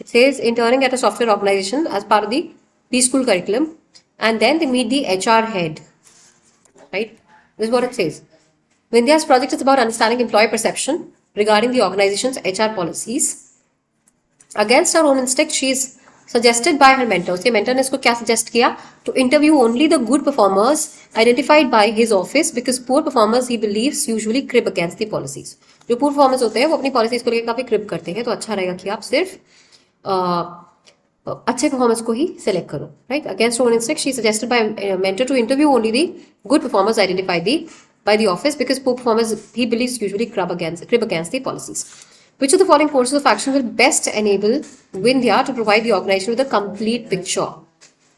It says interning at a software organization as part of the pre school curriculum and then they meet the HR head, right? This what it says. Vindhya's project is about understanding employee perception regarding the organization's HR policies. Against her own instinct, she is suggested by her mentor. उसके mentor ने इसको क्या suggest किया? To interview only the good performers identified by his office because poor performers he believes usually crib against the policies. जो poor performers होते हैं वो अपनी policies को लेकर काफी crib करते हैं, तो अच्छा रहेगा कि आप सिर्फ अच्छे performers को ही select करो, right? Against her own instinct, she is suggested by a mentor to interview only the good performers identified by the office because poor performers he believes usually crib against the policies. Which of the following courses of action will best enable Vindhya to provide the organization with a complete picture?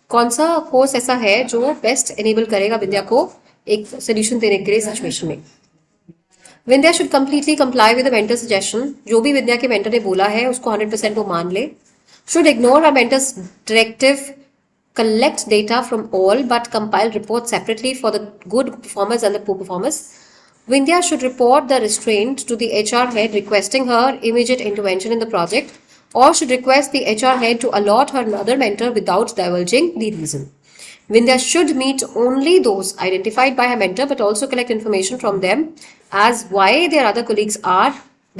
कौन सा course ऐसा है जो best enable करेगा विंध्या को एक solution देने के लिए सिचुएशन में? Vindhya should completely comply with the mentor suggestion. जो भी विंध्या के मेंटर ने बोला है उसको 100% वो मान ले. Should ignore her mentors directive, collect data from all but compile reports separately for the good performers and the poor performers. Vindhya should report the restraint to the HR head requesting her immediate intervention in the project, or should request the HR head to allot her another mentor without divulging the reason. Vindhya should meet only those identified by her mentor but also collect information from them as why their other colleagues are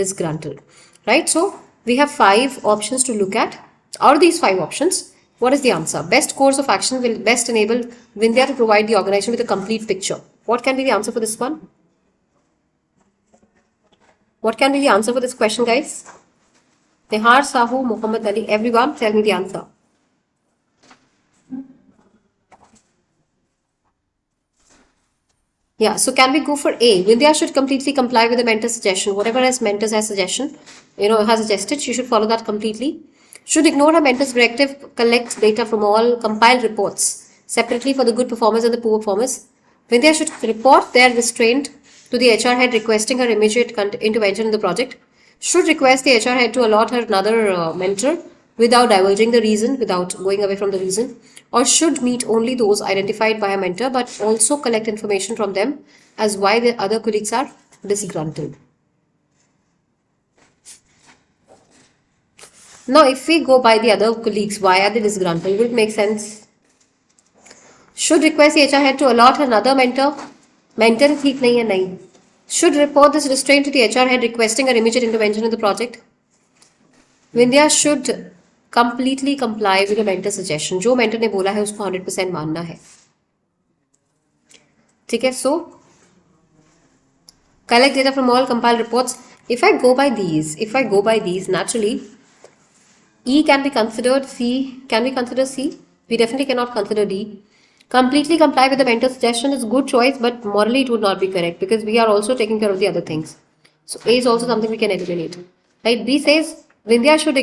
disgruntled. Right? So, we have 5 options to look at. Out of these 5 options, what is the answer? Best course of action will best enable Vindhya to provide the organization with a complete picture. What can be the answer for this one? What can be the answer for this question, guys? Nihar, Sahu, Muhammad Ali, everyone, tell me the answer. Yeah, so can we go for A? Vindhya should completely comply with the mentor's suggestion. Whatever as mentors has suggestion, has suggested, she should follow that completely. Should ignore her mentor's directive, collect data from all, compile reports separately for the good performers and the poor performers. Vindhya should report their restraint to the HR head requesting her immediate intervention in the project. Should request the HR head to allot her another mentor without divulging the reason, without going away from the reason. Or should meet only those identified by a mentor but also collect information from them as why the other colleagues are disgruntled. Now, if we go by the other colleagues, why are they disgruntled? Will it make sense? Should request the HR head to allot another mentor. Mentor ठीक नहीं है नहीं. Should report this restraint to the HR head requesting an immediate intervention in the project. Vindhya should completely comply with the mentor suggestion. जो mentor ने बोला है उसको 100% मानना है. ठीक है? So, collect data from all, compile reports. If I go by these, naturally, E can be considered, C. Can we consider C? We definitely cannot consider D. Completely comply with the mentor's suggestion is good choice, but morally it would not be correct because we are also taking care of the other things. So A is also something we can eliminate. Right? B says Vindhya should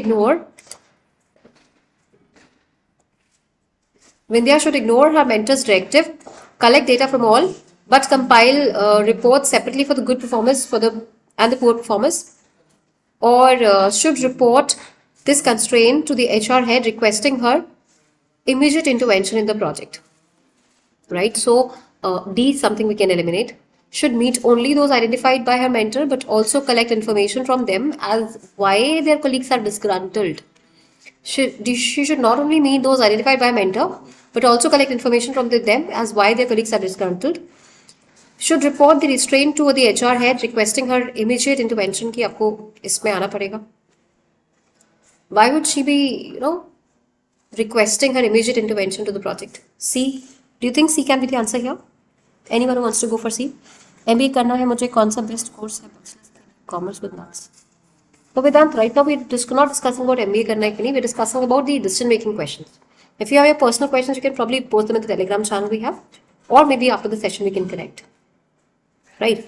ignore her mentor's directive, collect data from all, but compile reports separately for the good performers and the poor performers, or should report this constraint to the HR head requesting her immediate intervention in the project. Right? So, D is something we can eliminate. Should meet only those identified by her mentor but also collect information from them as why their colleagues are disgruntled. She should not only meet those identified by a mentor but also collect information from them as why their colleagues are disgruntled. Should report the restraint to the HR head requesting her immediate intervention कि आपको इसमें आना पड़ेगा. Why would she be, requesting her immediate intervention to the project? C. Do you think C can be the answer here? Anyone who wants to go for C? MBA करना है मुझे कौन सा best course है? Commerce with maths. So Vedant, right now we're not discussing about MBA करना है कि नहीं. We're discussing about the decision-making questions. If you have your personal questions, you can probably post them in the Telegram channel we have, or maybe after the session we can connect. Right?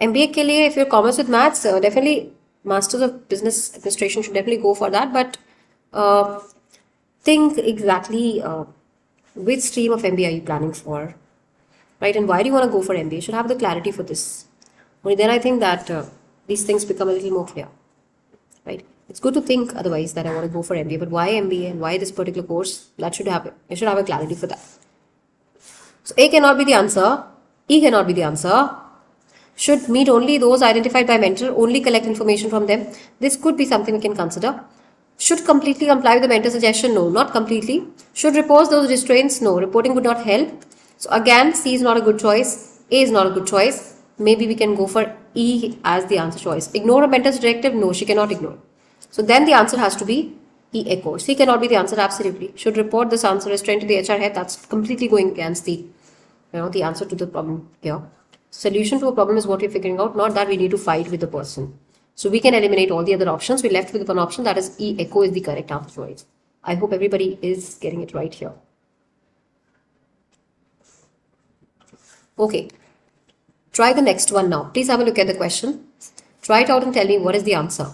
MBA के लिए if you're commerce with maths, definitely Masters of Business Administration should definitely go for that. But uh, think exactly which stream of MBA are you planning for, right? And why do you want to go for MBA? You should have the clarity for this. Only then I think that these things become a little more clear, right? It's good to think otherwise that I want to go for MBA, but why MBA and why this particular course? That should have it. You should have a clarity for that. So A cannot be the answer. E cannot be the answer. Should meet only those identified by mentor, only collect information from them. This could be something we can consider. Should completely comply with the mentor suggestion? No, not completely. Should repose those restraints? No, reporting would not help. So again, C is not a good choice. A is not a good choice. Maybe we can go for E as the answer choice. Ignore a mentor's directive? No, she cannot ignore. So then the answer has to be E echo. C cannot be the answer, absolutely. Should report this answer restraint to the HR head? That's completely going against the answer to the problem here. Solution to a problem is what we're figuring out, not that we need to fight with the person. So we can eliminate all the other options. We're left with one option, that is E echo is the correct answer choice. I hope everybody is getting it right here. Okay. Try the next one now. Please have a look at the question. Try it out and tell me what is the answer.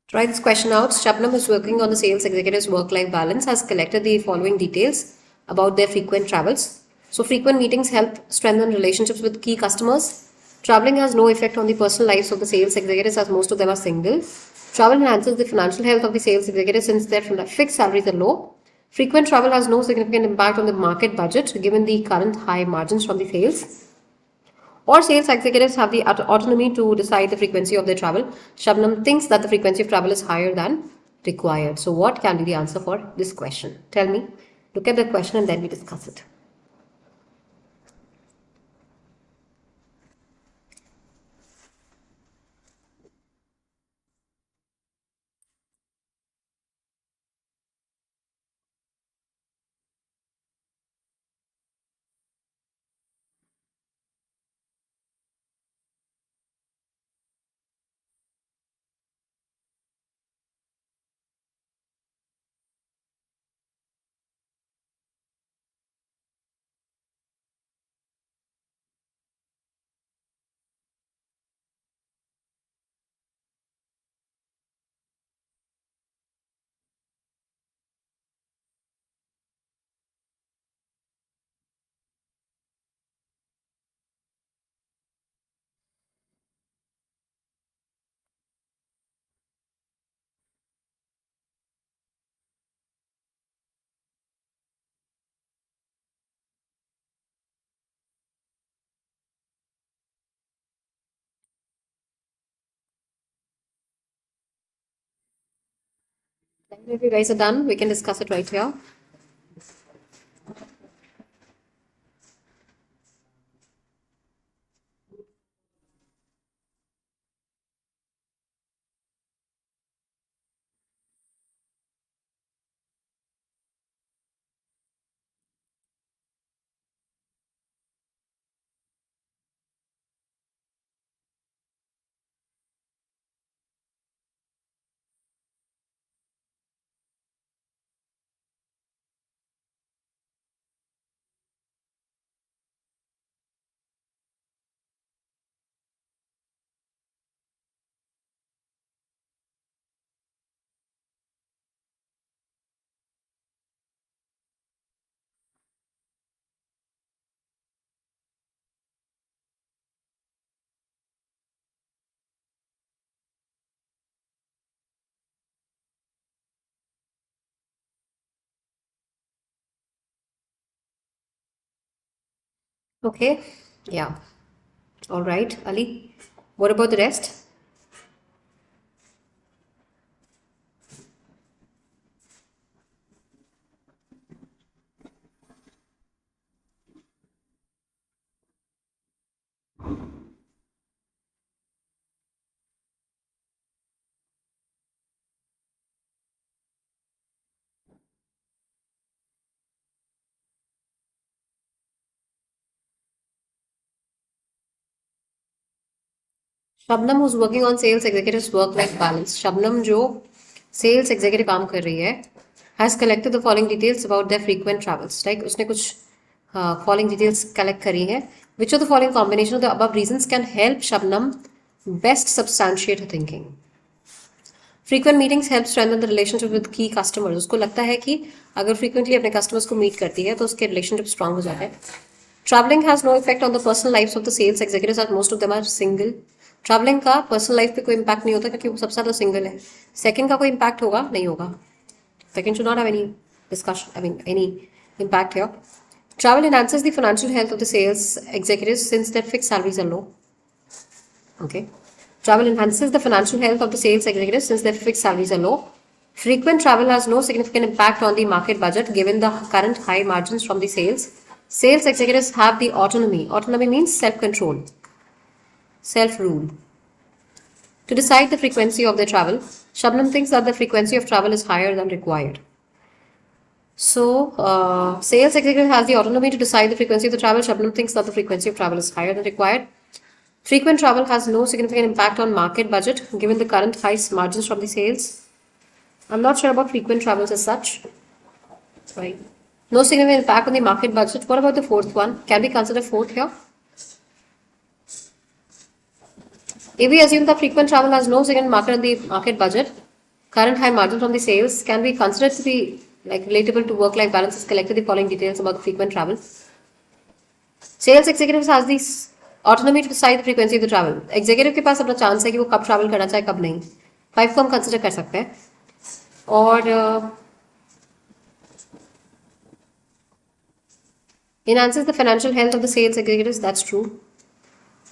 Try this question out. Shabnam is working on the sales executive's work-life balance, has collected the following details about their frequent travels. So frequent meetings help strengthen relationships with key customers. Traveling has no effect on the personal lives of the sales executives as most of them are single. Travel enhances the financial health of the sales executives since their fixed salaries are low. Frequent travel has no significant impact on the market budget given the current high margins from the sales. Or sales executives have the autonomy to decide the frequency of their travel. Shabnam thinks that the frequency of travel is higher than required. So, what can be the answer for this question? Tell me. Look at the question and then we discuss it. If you guys are done, we can discuss it right here. Okay. Yeah. All right, Ali. What about the rest? Shabnam who's working on sales executives work life balance. Shabnam जो sales executive काम कर रही है has collected the following details about their frequent travels. Like उसने कुछ following details collect करी है. Which of the following combination of the above reasons can help Shabnam best substantiate her thinking? Frequent meetings help strengthen the relationship with की customers. उसको लगता है कि अगर फ्रीक्वेंटली अपने कस्टमर्स को मीट करती है तो उसके रिलेशनशिप स्ट्रांग हो जाता है. Travelling has no effect on the personal life of the sales executives as most of them are single. Travelling का पर्सनल लाइफ पे कोई इंपैक्ट नहीं होता क्योंकि वो सबसे ज़्यादा सिंगल है. सेकंड का कोई इंपैक्ट होगा नहीं होगा. Second should not have any discussion, I mean any impact here. Travel enhances the financial health of the sales executives since their fixed salaries are low. Okay. Travel enhances the financial health of the sales executives since their fixed salaries are low. Frequent travel has no significant impact on the market budget given the current high margins from the sales. Sales executives have the autonomy. Autonomy means self-control, self-rule. To decide the frequency of their travel, Shabnam thinks that the frequency of travel is higher than required. So, sales executive has the autonomy to decide the frequency of the travel. Shabnam thinks that the frequency of travel is higher than required. Frequent travel has no significant impact on market budget given the current high margins from the sales. I'm not sure about frequent travels as such. Right. No significant impact on the market budget. What about the fourth one? Can we consider fourth here? If we assume that frequent travel has no significant market on the market budget, current high margins from the sales, can we consider it to be like relatable to work-life balance? Is collected the following details about the frequent travel. Sales executives has this autonomy to decide the frequency of the travel. Executive के पास अपना chance है कि वो कब travel करना चाहे कब नहीं. 5 को हम कंसिडर कर सकते हैं. और enhances the financial health of the sales executives. That's true.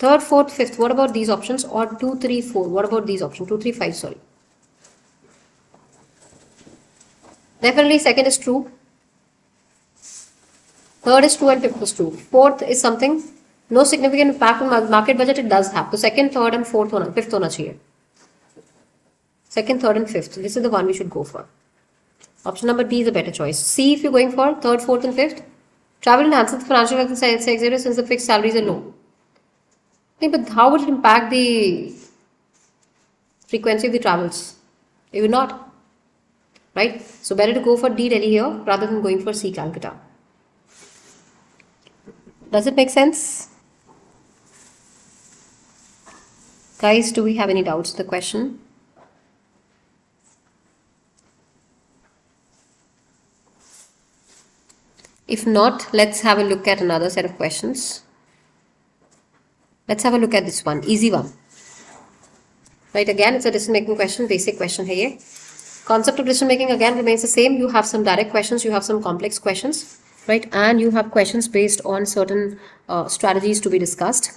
Third, fourth, fifth. What about these options? Or 2, 3, 4. What about these options? 2, 3, 5. Sorry. Definitely, second is true. Third is true and fifth is true. Fourth is something no significant impact on market budget. It does have. So second, third, and fourth, fifth होना चाहिए. Second, third, and fifth. This is the one we should go for. Option number D is a better choice. C, if you're going for third, fourth, and fifth. Travel enhances the financial health of the sales executive since the fixed salaries are low. But how would it impact the frequency of the travels? It would not. Right? So better to go for D, Delhi here rather than going for C, Calcutta. Does it make sense? Guys, do we have any doubts in the question? If not, let's have a look at another set of questions. Let's have a look at this one. Easy one. Right, again, it's a decision-making question, basic question here. Concept of decision-making again remains the same. You have some direct questions, you have some complex questions, right? And you have questions based on certain strategies to be discussed,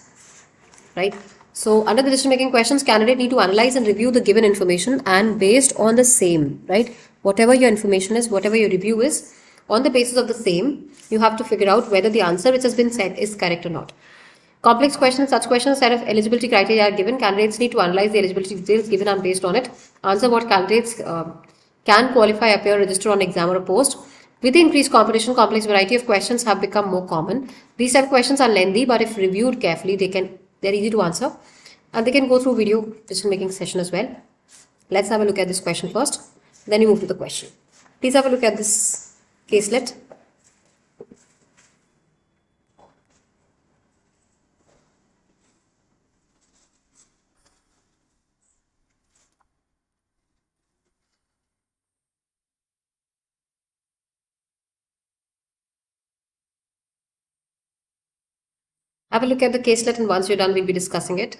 right? So under the decision-making questions, candidate need to analyze and review the given information and based on the same, right? Whatever your information is, whatever your review is, on the basis of the same, you have to figure out whether the answer which has been said is correct or not. Complex questions, such questions, set of eligibility criteria are given. Candidates need to analyze the eligibility details given and based on it. Answer what candidates can qualify, appear, register on exam or a post. With the increased competition, complex variety of questions have become more common. These type of questions are lengthy, but if reviewed carefully, they're easy to answer. And they can go through video decision-making session as well. Let's have a look at this question first. Then you move to the question. Please have a look at this caselet. Have a look at the caselet, and once you're done, we'll be discussing it.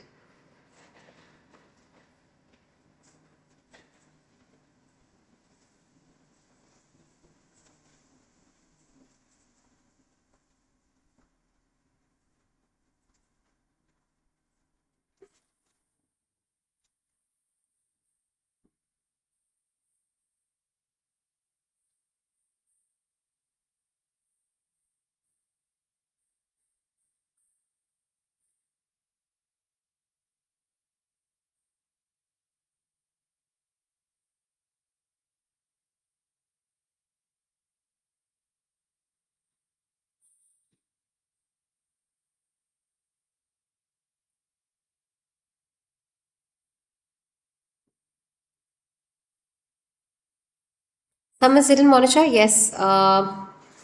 Some is hidden, Monisha. Yes.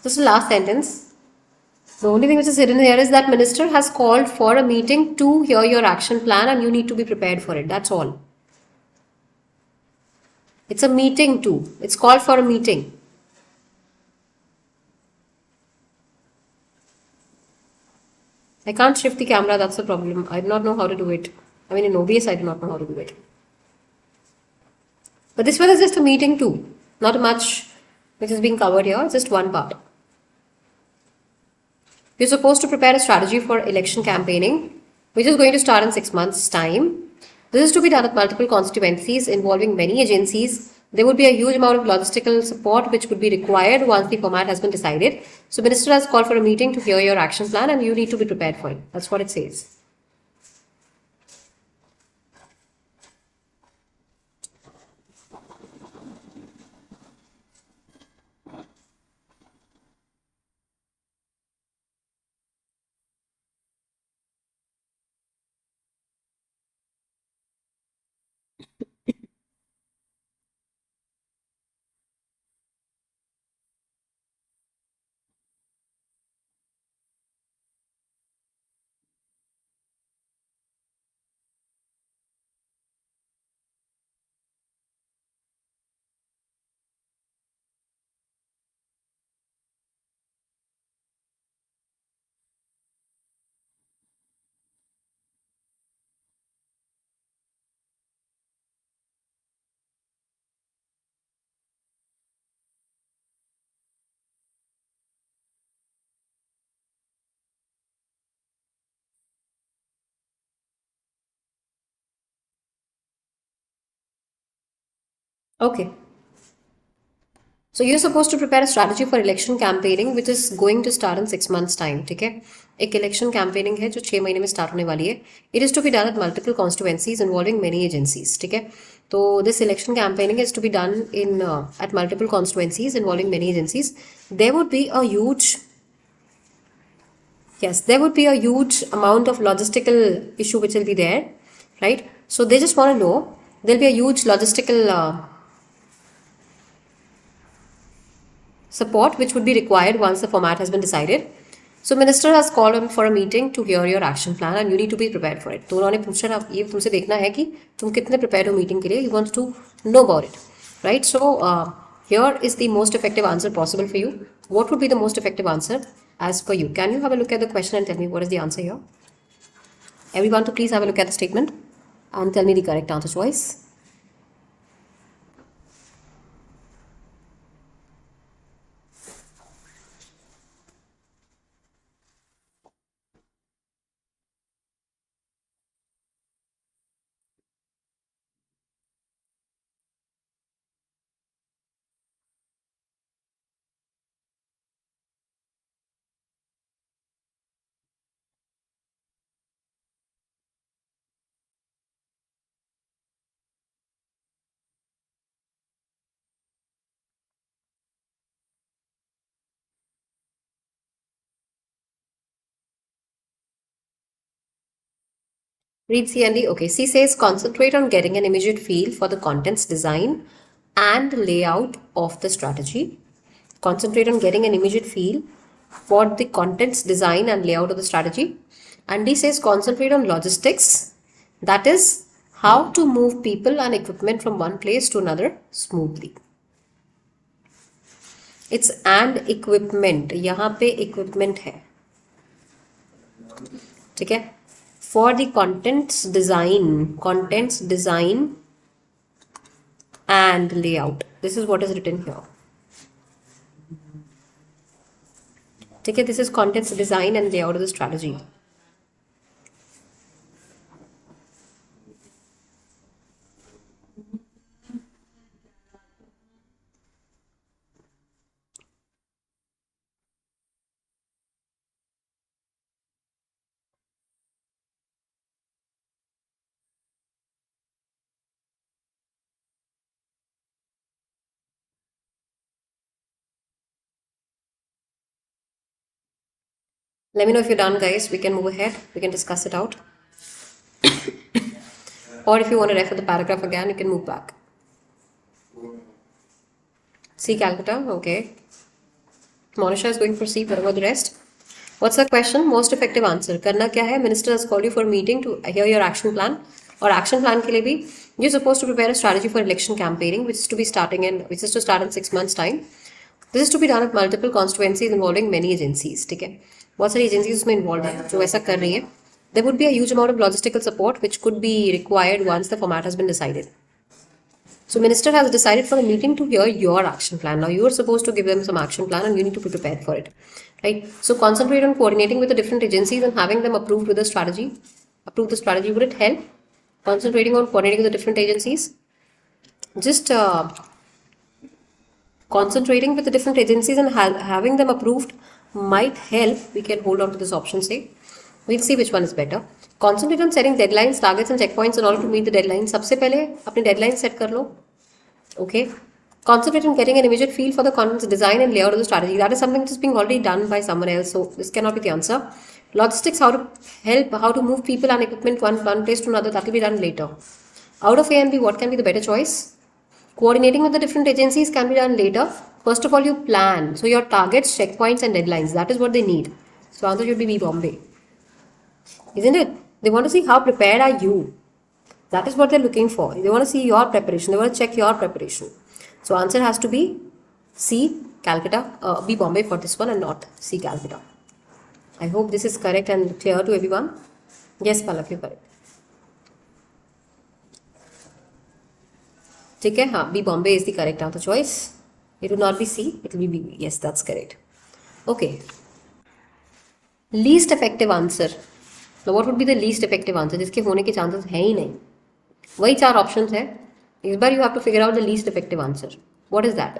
This is the last sentence. The only thing which is hidden here is that minister has called for a meeting to hear your action plan and you need to be prepared for it. That's all. It's a meeting too. It's called for a meeting. I can't shift the camera. That's the problem. I do not know how to do it. I mean, in OBS, I do not know how to do it. But this one is just a meeting too. Not much which is being covered here. It's just one part. You're supposed to prepare a strategy for election campaigning, which is going to start in 6 months' time. This is to be done at multiple constituencies involving many agencies. There would be a huge amount of logistical support which would be required once the format has been decided. So, Minister has called for a meeting to hear your action plan and you need to be prepared for it. That's what it says. Okay. So you're supposed to prepare a strategy for election campaigning which is going to start in 6 months time. ठीक है, एक election campaigning है जो 6 महीने में start होने वाली है. It is to be done at multiple constituencies involving many agencies. ठीक है, तो this election campaigning is to be done in at multiple constituencies involving many agencies. There would be a huge amount of logistical issue which will be there, right? So they just want to know there'll be a huge logistical support which would be required once the format has been decided. So minister has called on for a meeting to hear your action plan and you need to be prepared for it. तो उन्होंने पूछा ना, ये तुमसे देखना है कि तुम कितने prepared हो meeting के लिए. You want to know about it, right? So here is the most effective answer possible for you. What would be the most effective answer as per you? Can you have a look at the question and tell me what is the answer here? Everyone, to please have a look at the statement and tell me the correct answer choice. Read C and D. Okay, C says concentrate on getting an immediate feel for the contents design and layout of the strategy. Concentrate on getting an immediate feel for the contents design and layout of the strategy. And D says concentrate on logistics. That is how to move people and equipment from one place to another smoothly. It's and equipment. यहाँ पे equipment है. ठीक है? For the contents design and layout. This is what is written here. Okay, this is contents design and layout of the strategy. Let me know if you're done, guys. We can move ahead. We can discuss it out. Or if you want to refer the paragraph again, you can move back. C Calcutta. Okay. Monisha is going for C. What about the rest? What's the question? Most effective answer. करना क्या है? Minister has called you for a meeting to hear your action plan. और action plan के लिए भी you're supposed to prepare a strategy for election campaigning, which is to start in 6 months time. This is to be done at multiple constituencies involving many agencies. ठीक है? बहुत सारी agencies उसमें involved हैं जो ऐसा कर रही है. There would be a huge amount of logistical support which could be required once the format has been decided. So minister has decided for a meeting to hear your action plan. Now you are supposed to give them some action plan and you need to be prepared for it. Right? So concentrate on coordinating with the different agencies and having them approved with a strategy. Approve the strategy. Would it help? Concentrating on coordinating with the different agencies. Just concentrating with the different agencies and having them approved might help. We can hold on to this option, say. We'll see which one is better. Concentrate on setting deadlines, targets and checkpoints in order to meet the deadlines. सबसे पहले अपने deadlines set कर लो. Okay. Concentrate on getting an immediate feel for the content's design and layout of the strategy. That is something which is being already done by someone else, so this cannot be the answer. Logistics, how to move people and equipment one place to another, that will be done later. Out of A and B, what can be the better choice? Coordinating with the different agencies can be done later. First of all, you plan. So your targets, checkpoints and deadlines, that is what they need. So answer should be B, Bombay. Isn't it? They want to see how prepared are you. That is what they're looking for. They want to see your preparation. They want to check your preparation. So answer has to be C, Calcutta, B, Bombay for this one and not C, Calcutta. I hope this is correct and clear to everyone. Yes, Palak, you're correct. ठीक है हाँ B Bombay is the correct answer choice it will not be C it will be B yes that's correct okay least effective answer what would be the least effective answer जिसके होने के chances है ही नहीं वही 4 options है इस बार you have to figure out the least effective answer what is that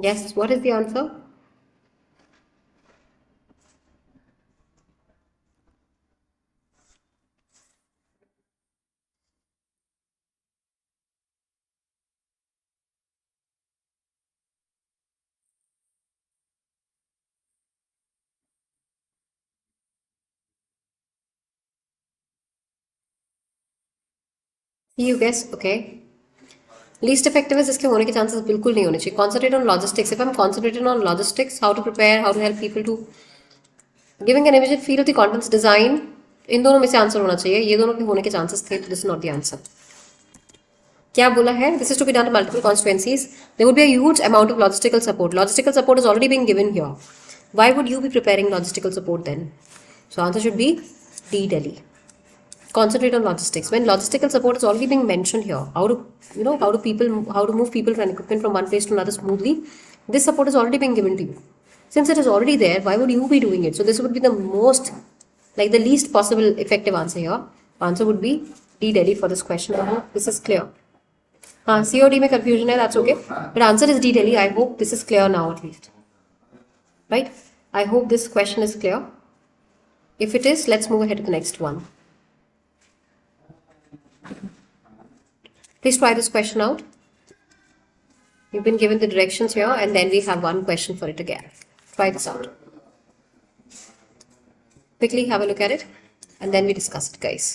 yes what is the answer you guess okay least effective इसके होने के चांसेस बिल्कुल नहीं होने चाहिए concentrate on logistics if I am concentrated on logistics how to prepare how to help people to giving an immediate feel of the contents design इन दोनों में से आंसर होना चाहिए ये दोनों के होने के चांसेस थे this is not the answer क्या बोला है this is to be done multiple constituencies there would be a huge amount of logistical support is already being given here why would you be preparing logistical support then so answer should be D Delhi concentrate on logistics when logistical support is already being mentioned here how to move people and equipment from one place to another smoothly this support is already being given to you since it is already there why would you be doing it so this would be the most like the least possible effective answer here answer would be D Delhi for this question I hope this is clear COD में confusion है that's okay but answer is D Delhi I hope this is clear now at least right I hope this question is clear if it is let's move ahead to the next one. Please try this question out. You've been given the directions here and then we have one question for it again. Try this out. Quickly have a look at it and then we discuss it, guys.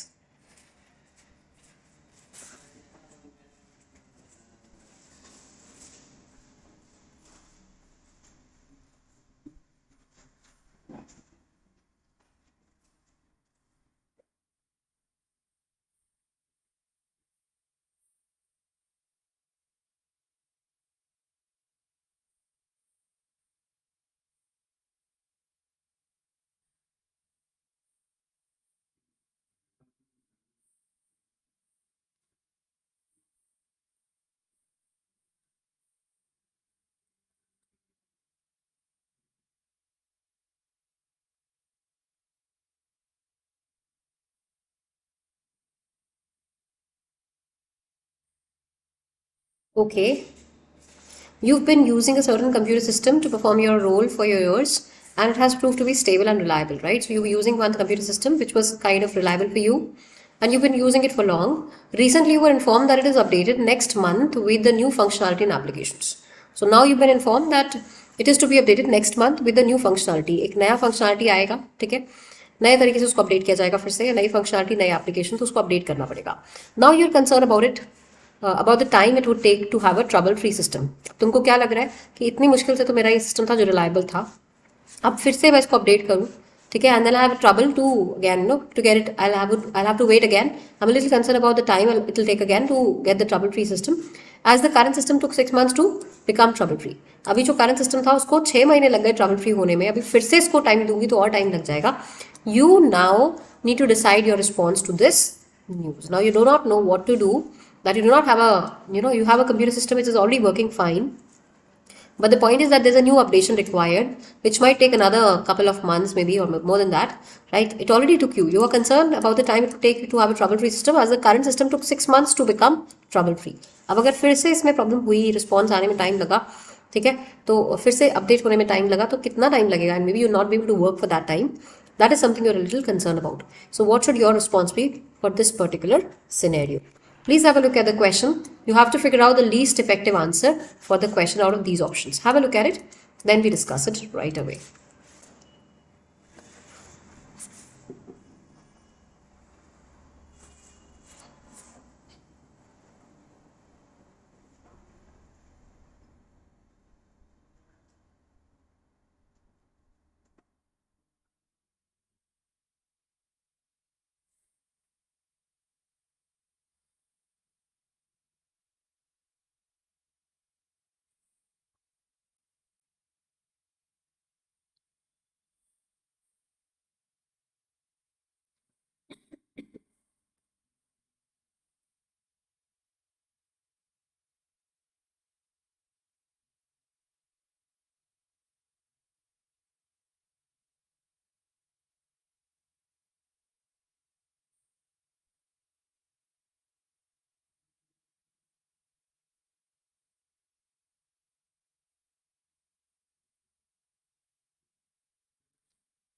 Okay. You've been using a certain computer system to perform your role for your years, and it has proved to be stable and reliable, right? So you were using one computer system which was kind of reliable for you, and you've been using it for long. Recently, you were informed that it is updated next month with the new functionality and applications. So now you've been informed that it is to be updated next month with the new functionality. एक नया functionality आएगा, ठीक है? नए तरीके से उसको update किया जाएगा, फिर से नई फंक्शनलिटी, नई एप्लीकेशन, तो उसको अपडेट करना पड़ेगा. Now your concern about it, about the time it would take to have a trouble free system. तुमको क्या लग रहा है कि इतनी मुश्किल से तो मेरा ये सिस्टम था जो रिलायबल था, अब फिर से मैं इसको अपडेट करूँ, ठीक है, and then I have trouble to again no to get it, I have to wait again. I am little concern about the time it will take again to get the trouble free system, as the current system took 6 months to become trouble free. अभी जो current system था उसको 6 महीने लग गए trouble free होने में, अभी फिर से इसको टाइम दूंगी तो और टाइम लग जाएगा. You now need to decide your response to this news. Now you do not know what to do, that you do not have a, you have a computer system which is already working fine. But the point is that there's a new updation required, which might take another couple of months, maybe, or more than that, right? It already took you. You are concerned about the time it would take you to have a trouble-free system, as the current system took 6 months to become trouble-free. अब अगर फिर से इसमें problem हुई, response आने में time लगा, ठीक है, तो फिर से अपडेट होने में टाइम लगा, तो कितना टाइम लगेगा, and maybe you not be able to work for that time. That is something you're a little concerned about. So what should your response be for this particular scenario? Please have a look at the question. You have to figure out the least effective answer for the question out of these options. Have a look at it, then we discuss it right away.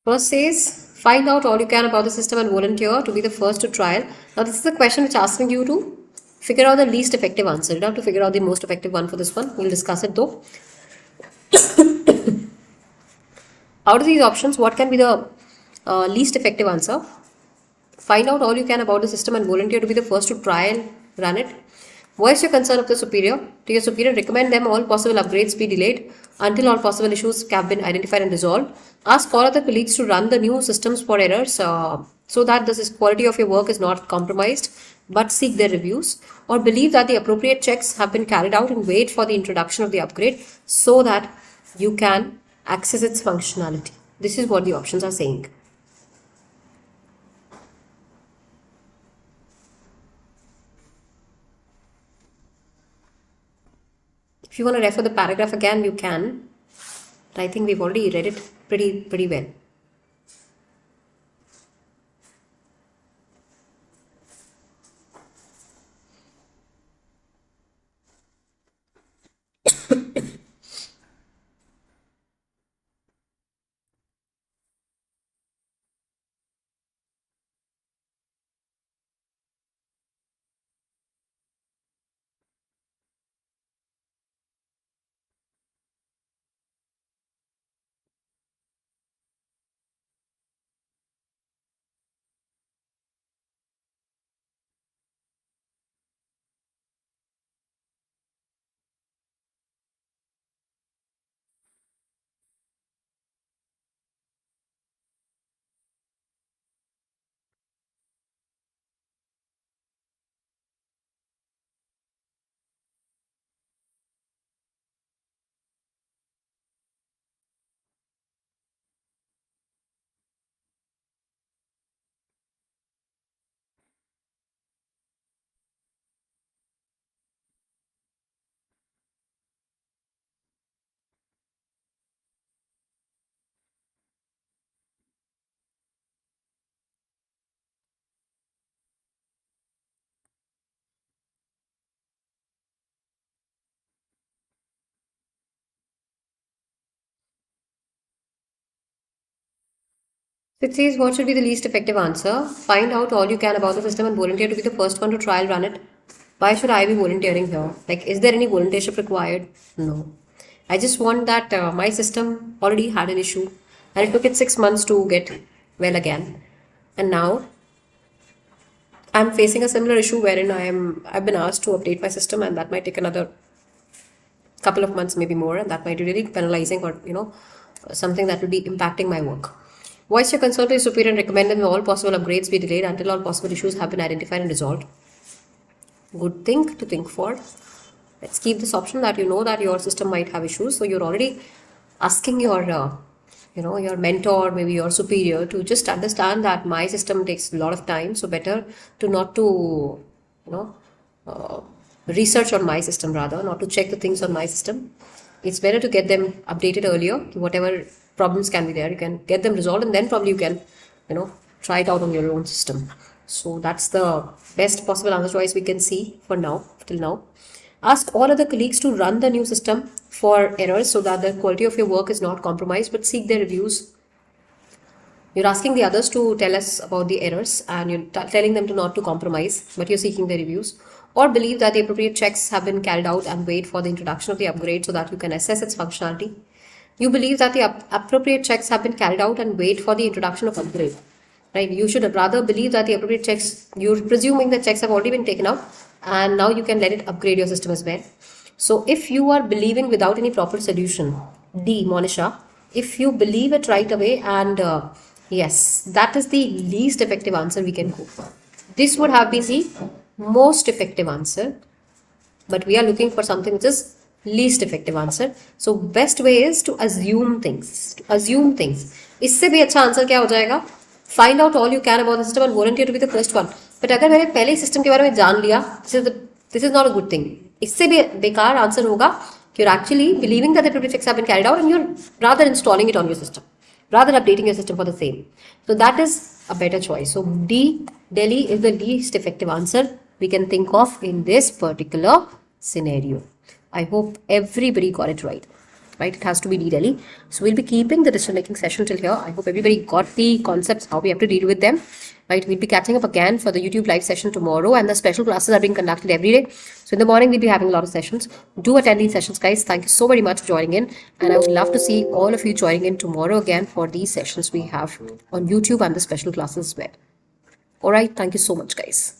First says, find out all you can about the system and volunteer to be the first to trial. Now this is a question which is asking you to figure out the least effective answer. You don't have to figure out the most effective one for this one. We'll discuss it though. Out of these options, what can be the least effective answer? Find out all you can about the system and volunteer to be the first to try and run it. Voice your concern of the superior. To your superior, recommend them all possible upgrades be delayed until all possible issues have been identified and resolved. Ask all other colleagues to run the new systems for errors so that the quality of your work is not compromised, but seek their reviews. Or believe that the appropriate checks have been carried out and wait for the introduction of the upgrade so that you can access its functionality. This is what the options are saying. If you want to refer the paragraph again, you can. But I think we've already read it pretty well. It says, what should be the least effective answer? Find out all you can about the system and volunteer to be the first one to trial run it. Why should I be volunteering here? Like, is there any volunteership required? No. I just want that my system already had an issue and it took it 6 months to get well again. And now I'm facing a similar issue wherein I've been asked to update my system, and that might take another couple of months, maybe more, and that might be really penalizing, or something that will be impacting my work. Voice your concern to your superior and recommend them all possible upgrades be delayed until all possible issues have been identified and resolved. Good thing to think for. Let's keep this option that you know that your system might have issues, so you're already asking your your mentor, maybe your superior, to just understand that my system takes a lot of time, so better to not to research on my system, rather not to check the things on my system. It's better to get them updated earlier. Whatever problems can be there, you can get them resolved, and then probably you can try it out on your own system. So that's the best possible answer choice we can see for now, till now. Ask all other colleagues to run the new system for errors so that the quality of your work is not compromised, but seek their reviews. You're asking the others to tell us about the errors, and you're telling them to not to compromise, but you're seeking their reviews. Or believe that the appropriate checks have been carried out and wait for the introduction of the upgrade so that you can assess its functionality. You believe that the appropriate checks have been carried out and wait for the introduction of upgrade. Right? You should rather believe that the appropriate checks, you're presuming that checks have already been taken out, and now you can let it upgrade your system as well. So if you are believing without any proper solution, D, Monisha, if you believe it right away, and yes, that is the least effective answer we can go for. This would have been the most effective answer, but we are looking for something which is least effective answer. So best way is to assume things. इससे भी अच्छा answer क्या हो जाएगा? Find out all you can about the system and volunteer to be the first one. But अगर मैंने पहले ही system के बारे में जान लिया, this is not a good thing. इससे भी बेकार आंसर होगा कि you're actually believing that the appropriate checks have been carried out and you're rather installing it on your system, rather updating your system for the same. So that is a better choice. So D, Delhi, is the least effective answer we can think of in this particular scenario. I hope everybody got it right. Right, it has to be D, Delhi. So we'll be keeping the decision making session till here. I hope everybody got the concepts, how we have to deal with them. Right, we'll be catching up again for the YouTube live session tomorrow, and the special classes are being conducted every day. So in the morning we'll be having a lot of sessions. Do attend these sessions, guys. Thank you so very much for joining in, and I would love to see all of you joining in tomorrow again for these sessions we have on YouTube and the special classes as well. All right, thank you so much, guys.